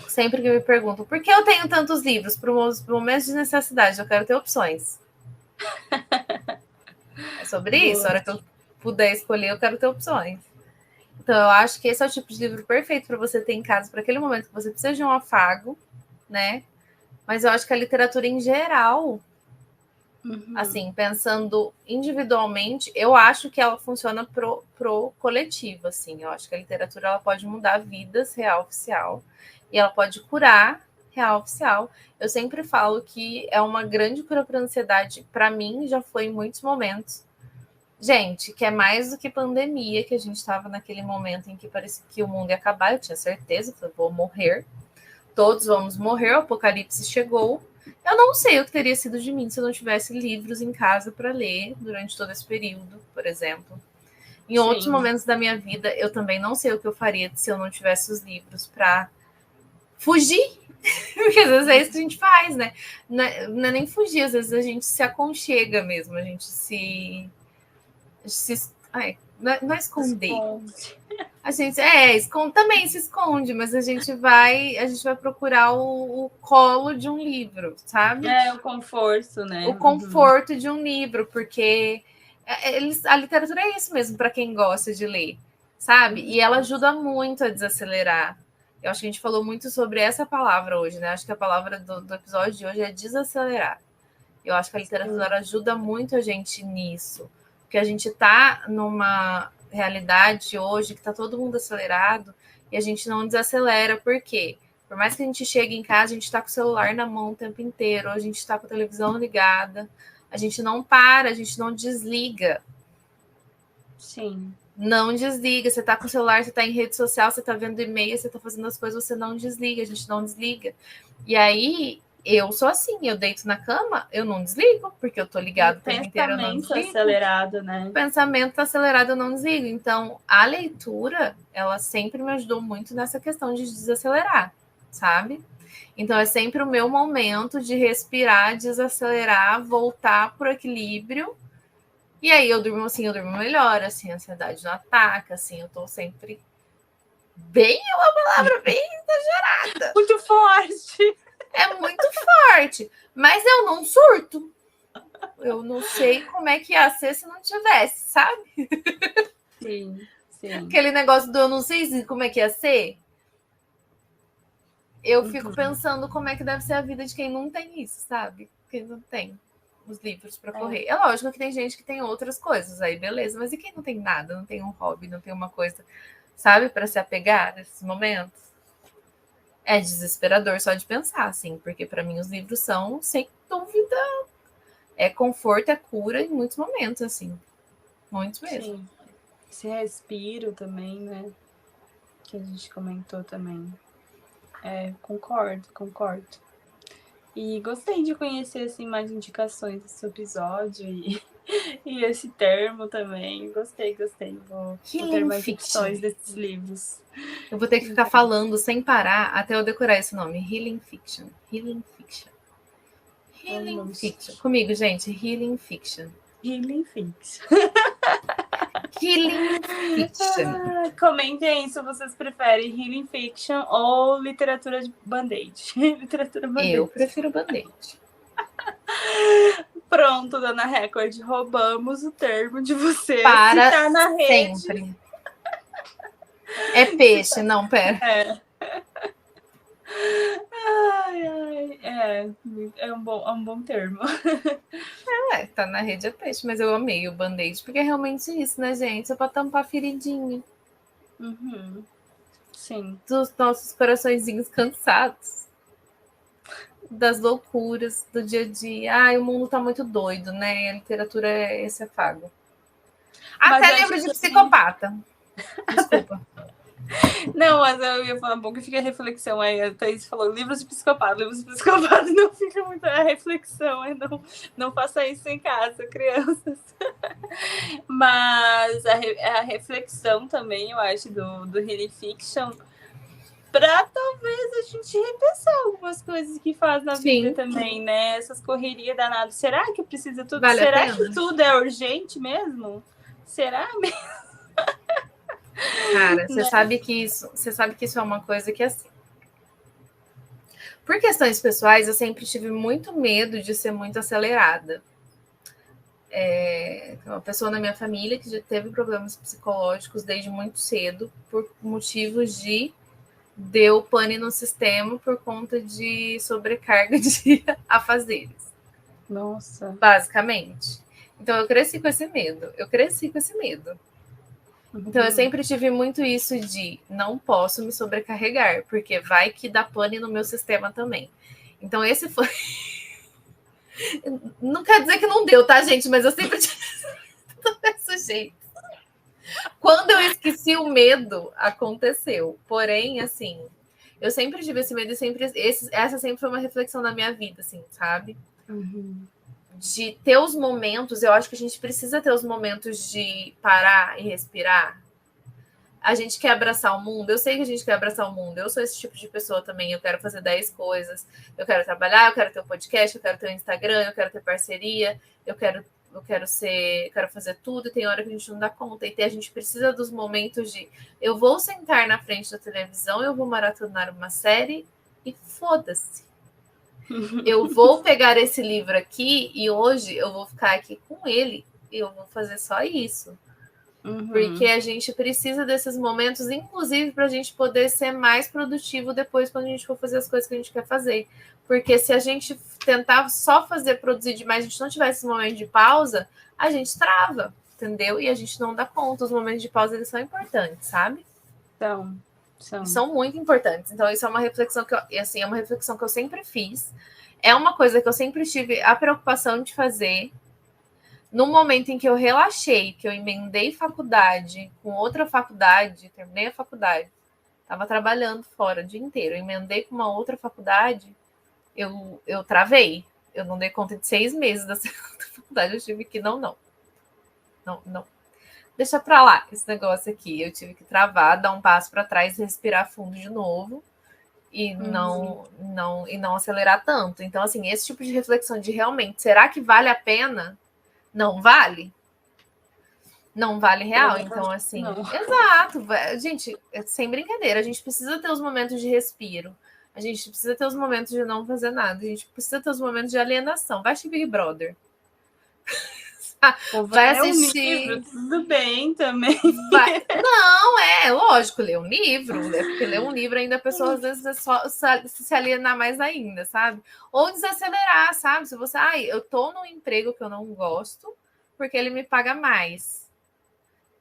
Sempre que me perguntam por que eu tenho tantos livros para momentos de necessidade, eu quero ter opções. É sobre isso. A hora que eu puder escolher, eu quero ter opções. Então, eu acho que esse é o tipo de livro perfeito para você ter em casa, para aquele momento que você precisa de um afago, né? Mas eu acho que a literatura em geral, assim, pensando individualmente, eu acho que ela funciona pro coletivo, assim. Eu acho que a literatura ela pode mudar vidas, real oficial, e ela pode curar, real oficial. Eu sempre falo que é uma grande cura para a ansiedade. Para mim, já foi em muitos momentos. Gente, que é mais do que pandemia, que a gente estava naquele momento em que parecia que o mundo ia acabar. Eu tinha certeza, falei, vou morrer. Todos vamos morrer, o apocalipse chegou. Eu não sei o que teria sido de mim se eu não tivesse livros em casa para ler durante todo esse período, por exemplo. Em outros momentos da minha vida, eu também não sei o que eu faria se eu não tivesse os livros para fugir. Porque às vezes é isso que a gente faz, né? Não é nem fugir, às vezes a gente se aconchega mesmo, a gente não é esconder. A gente também se esconde, mas a gente vai procurar o colo de um livro, sabe?
O conforto, né?
O conforto de um livro, porque a literatura é isso mesmo para quem gosta de ler, sabe? E ela ajuda muito a desacelerar. Eu acho que a gente falou muito sobre essa palavra hoje, né? Acho que a palavra do episódio de hoje é desacelerar. Eu acho que a literatura ajuda muito a gente nisso, porque a gente está numa realidade hoje que está todo mundo acelerado e a gente não desacelera. Por quê? Por mais que a gente chegue em casa, a gente está com o celular na mão o tempo inteiro, a gente está com a televisão ligada, a gente não para, a gente não desliga.
Sim.
Não desliga. Você está com o celular, você está em rede social, você está vendo e-mail, você está fazendo as coisas, você não desliga, a gente não desliga. E aí, eu sou assim, eu deito na cama, eu não desligo, porque eu tô ligado o tempo inteiro, eu não desligo.
Pensamento acelerado, né?
O pensamento tá acelerado, eu não desligo. Então, a leitura, ela sempre me ajudou muito nessa questão de desacelerar, sabe? Então, é sempre o meu momento de respirar, desacelerar, voltar pro equilíbrio. E aí, eu durmo melhor, assim, a ansiedade não ataca, assim, eu tô sempre bem, é uma palavra bem exagerada.
Muito forte!
É muito forte, mas eu não surto. Eu não sei como é que ia ser se não tivesse, sabe?
Sim.
Aquele negócio do eu não sei como é que ia ser. Eu fico pensando como é que deve ser a vida de quem não tem isso, sabe? Quem não tem os livros para correr. É lógico que tem gente que tem outras coisas aí, beleza. Mas e quem não tem nada? Não tem um hobby, não tem uma coisa, sabe? Para se apegar nesses momentos. É desesperador só de pensar, assim, porque para mim os livros são, sem dúvida, conforto, é cura em muitos momentos, assim. Muitos mesmo.
Sim. Esse respiro também, né? Que a gente comentou também. Concordo. E gostei de conhecer, assim, mais indicações desse episódio e esse termo também. Gostei. Vou ter mais opções desses livros.
Eu vou ter que ficar falando sem parar até eu decorar esse nome. Healing Fiction. Healing Fiction. Comigo, gente, Healing Fiction.
Healing Fiction.
Healing Fiction.
Comentem se vocês preferem Healing Fiction ou literatura de band-aid. Literatura band-aid.
Eu prefiro band-aid.
Pronto, Dona Record, roubamos o termo de você.
Para
se tá na rede.
sempre. É peixe, não, pera.
É um bom termo.
Tá na rede é peixe, mas eu amei o band-aid, porque é realmente isso, né, gente? É pra tampar feridinha.
Uhum. Sim.
Dos nossos coraçõezinhos cansados. Das loucuras do dia a dia. Ai, o mundo tá muito doido, né? A literatura é esse afago. Até livro de psicopata. Desculpa.
Não, mas eu ia falar um pouco que fica a reflexão aí. A Thaís falou livros de psicopata. Livros de psicopata não fica muito a reflexão. Não faça isso em casa, crianças. Mas a reflexão também, eu acho, do Healing Fiction, para talvez a gente repensar algumas coisas que faz na vida também, né? Essas correrias danadas. Será que precisa tudo?
Vale
Será que tudo é urgente mesmo? Será mesmo?
Cara, você sabe que isso é uma coisa que, assim, por questões pessoais, eu sempre tive muito medo de ser muito acelerada. Uma pessoa na minha família que já teve problemas psicológicos desde muito cedo, por motivos de deu pane no sistema por conta de sobrecarga de afazeres.
Nossa.
Basicamente. Então, eu cresci com esse medo. Então, eu sempre tive muito isso de não posso me sobrecarregar, porque vai que dá pane no meu sistema também. Então, esse foi... Não quer dizer que não deu, tá, gente? Mas eu sempre tive desse jeito. Quando eu esqueci o medo, aconteceu. Porém, assim, eu sempre tive esse medo e essa sempre foi uma reflexão da minha vida, assim, sabe?
Uhum.
De ter os momentos, eu acho que a gente precisa ter os momentos de parar e respirar. A gente quer abraçar o mundo, eu sei que a gente quer abraçar o mundo, eu sou esse tipo de pessoa também, eu quero fazer 10 coisas, eu quero trabalhar, eu quero ter um podcast, eu quero ter um Instagram, eu quero ter parceria, eu quero fazer tudo, e tem hora que a gente não dá conta, e a gente precisa dos momentos de eu vou sentar na frente da televisão, eu vou maratonar uma série e foda-se. Eu vou pegar esse livro aqui e hoje eu vou ficar aqui com ele e eu vou fazer só isso.
Uhum.
Porque a gente precisa desses momentos, inclusive, para a gente poder ser mais produtivo depois quando a gente for fazer as coisas que a gente quer fazer. Porque se a gente tentar só produzir demais, a gente não tiver esse momento de pausa, a gente trava, entendeu? E a gente não dá conta. Os momentos de pausa, eles são importantes, sabe? São muito importantes. Então, isso é uma reflexão que eu sempre fiz. É uma coisa que eu sempre tive a preocupação de fazer. No momento em que eu relaxei, que eu emendei faculdade com outra faculdade, terminei a faculdade, estava trabalhando fora o dia inteiro, eu emendei com uma outra faculdade, eu travei. Eu não dei conta de 6 meses da segunda faculdade. Eu tive que não. Deixa pra lá esse negócio aqui. Eu tive que travar, dar um passo para trás, respirar fundo de novo e não acelerar tanto. Então, assim, esse tipo de reflexão de realmente, será que vale a pena? Não vale? Não vale real? Então, assim, exato. Gente, sem brincadeira, a gente precisa ter os momentos de respiro. A gente precisa ter os momentos de não fazer nada. A gente precisa ter os momentos de alienação. Vai assistir Big Brother.
Vai assistir. Livro, tudo bem também.
Não, lógico, ler um livro. Porque ler um livro ainda a pessoa às vezes é só se alienar mais ainda, sabe? Ou desacelerar, sabe? Se você, eu tô num emprego que eu não gosto porque ele me paga mais.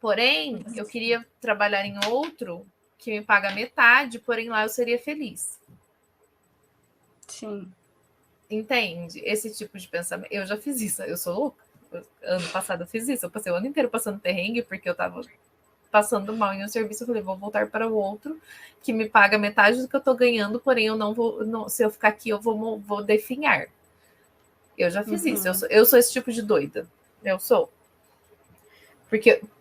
Porém, eu queria trabalhar em outro que me paga metade, porém lá eu seria feliz.
Sim.
Entende? Esse tipo de pensamento. Eu já fiz isso, eu sou louca. Ano passado eu fiz isso, eu passei o ano inteiro passando perrengue porque eu tava passando mal em um serviço. Eu falei, vou voltar para o outro que me paga metade do que eu tô ganhando, porém eu não vou, se eu ficar aqui eu vou definhar. Eu já fiz isso, eu sou esse tipo de doida. Eu sou.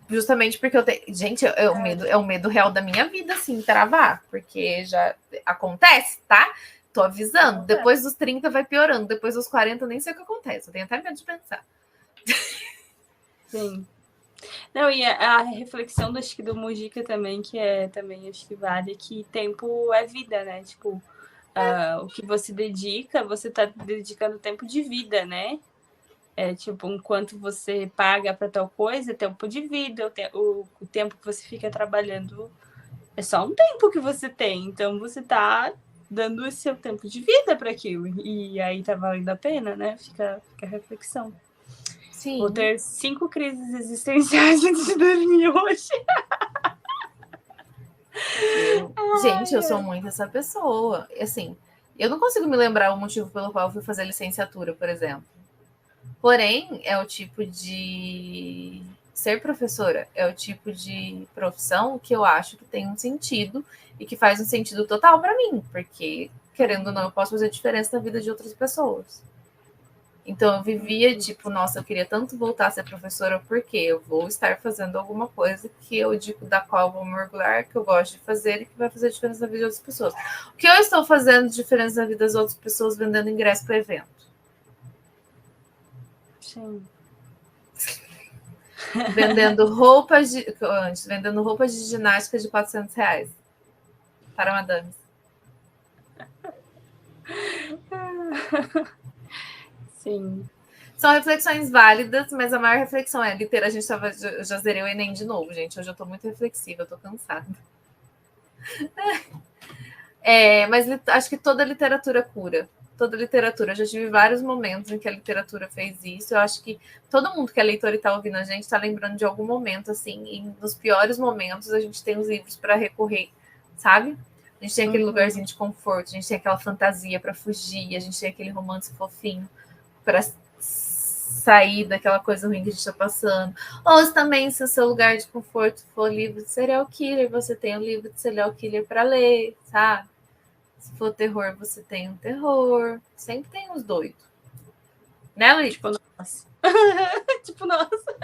Justamente porque eu tenho... Gente, é o medo real da minha vida, assim, travar, porque já acontece, tá? tô avisando. Depois dos 30 vai piorando. Depois dos 40 eu nem sei o que acontece. Eu tenho até medo de pensar.
Sim. Não, e a reflexão acho que do Mujica também, que também acho que vale, que tempo é vida, né? Tipo, o que você dedica, você tá dedicando tempo de vida, né? Tipo, enquanto você paga para tal coisa, tempo de vida, o tempo que você fica trabalhando é só um tempo que você tem. Então, você tá dando o seu tempo de vida para aquilo. E aí tá valendo a pena, né? Fica a reflexão.
Sim.
Vou ter 5 crises existenciais antes de dormir hoje.
Gente, eu sou muito essa pessoa. Assim, eu não consigo me lembrar o motivo pelo qual eu fui fazer licenciatura, por exemplo. Porém, é o tipo de ser professora, é o tipo de profissão que eu acho que tem um sentido e que faz um sentido total para mim, porque, querendo ou não, eu posso fazer diferença na vida de outras pessoas. Então, eu vivia tipo, nossa, eu queria tanto voltar a ser professora porque eu vou estar fazendo alguma coisa que eu digo da qual eu vou me orgulhar, que eu gosto de fazer e que vai fazer diferença na vida de outras pessoas. O que eu estou fazendo de diferença na vida das outras pessoas vendendo ingresso para evento?
Sim.
Vendendo roupas de ginástica de R$400 para madames.
Sim.
São reflexões válidas, mas a maior reflexão é literal. Eu já zerei o Enem de novo, gente. Hoje eu tô muito reflexiva, eu tô cansada. Mas acho que toda literatura cura. Toda literatura. Eu já tive vários momentos em que a literatura fez isso. Eu acho que todo mundo que é leitor e tá ouvindo a gente tá lembrando de algum momento, assim, e nos piores momentos a gente tem os livros para recorrer, sabe? A gente tem aquele lugarzinho de conforto, a gente tem aquela fantasia para fugir, a gente tem aquele romance fofinho para sair daquela coisa ruim que a gente está passando. Ou também, se o seu lugar de conforto for livro de serial killer, você tem um livro de serial killer para ler, sabe? Se for terror, você tem um terror. Sempre tem uns doidos. Né, Luiz?
Tipo, nossa. Tipo, nossa.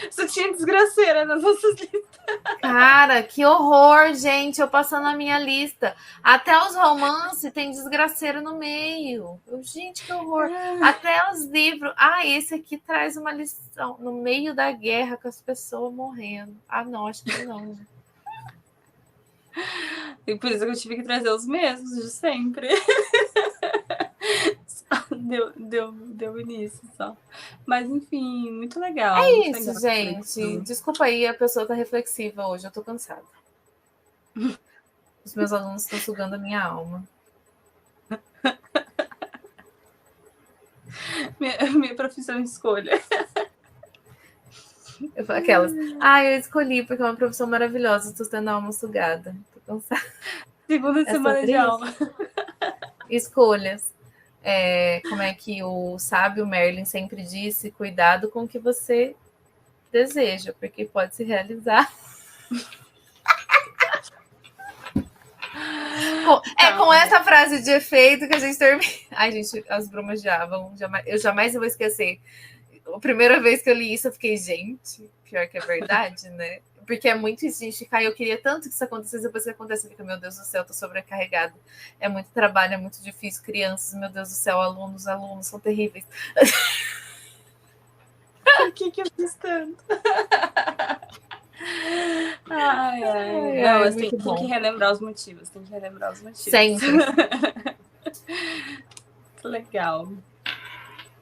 Só tinha desgraceira nas nossas listas.
Cara, que horror, gente. Eu passando a minha lista. Até os romances tem desgraceira no meio. Gente, que horror. Até os livros. Esse aqui traz uma lição. No meio da guerra, com as pessoas morrendo. Não, acho que não.
E por isso que eu tive que trazer os mesmos de sempre. Deu início só. Mas, enfim, muito legal.
Muito
isso,
legal, gente. Desculpa aí, a pessoa tá reflexiva hoje. Eu tô cansada. Os meus alunos estão sugando a minha alma.
Minha profissão de escolha.
Aquelas. Eu escolhi porque é uma profissão maravilhosa. Estou tendo a alma sugada. Tô cansada.
Segunda semana de aula.
Escolhas. Como é que o sábio Merlin sempre disse, cuidado com o que você deseja, porque pode se realizar. Com essa frase de efeito que a gente termina. Ai, gente, as brumas de Avon, eu jamais vou esquecer. A primeira vez que eu li isso, eu fiquei, gente, pior que é verdade, né? Porque é muito isso, gente, eu queria tanto que isso acontecesse, depois que acontece, fica, meu Deus do céu, tô sobrecarregada. É muito trabalho, é muito difícil, crianças, meu Deus do céu, alunos são terríveis.
Por que eu fiz tanto? Não, assim, tem que relembrar os motivos,
Sempre.
Legal.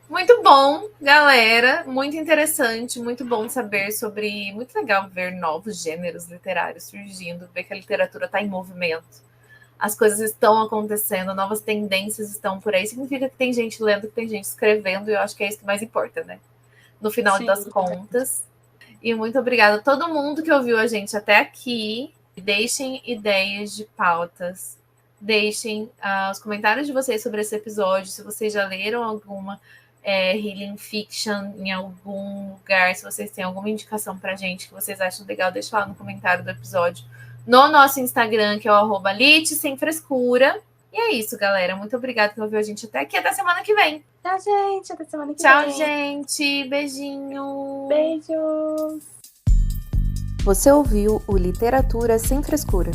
Muito bom, galera. Muito interessante, muito bom saber sobre... Muito legal ver novos gêneros literários surgindo, ver que a literatura está em movimento. As coisas estão acontecendo, novas tendências estão por aí. Significa que tem gente lendo, que tem gente escrevendo, e eu acho que é isso que mais importa, né? No final das contas. E muito obrigada a todo mundo que ouviu a gente até aqui. Deixem ideias de pautas. Deixem os comentários de vocês sobre esse episódio. Se vocês já leram alguma healing fiction em algum lugar, se vocês têm alguma indicação pra gente que vocês acham legal, deixa lá no comentário do episódio. No nosso Instagram, que é o @lite_sem_frescura. E é isso, galera. Muito obrigada por ouvir a gente até aqui. Até semana que vem.
Tchau, gente. Até semana que vem.
Tchau, gente. Beijinho.
Beijos.
Você ouviu o Literatura Sem Frescura.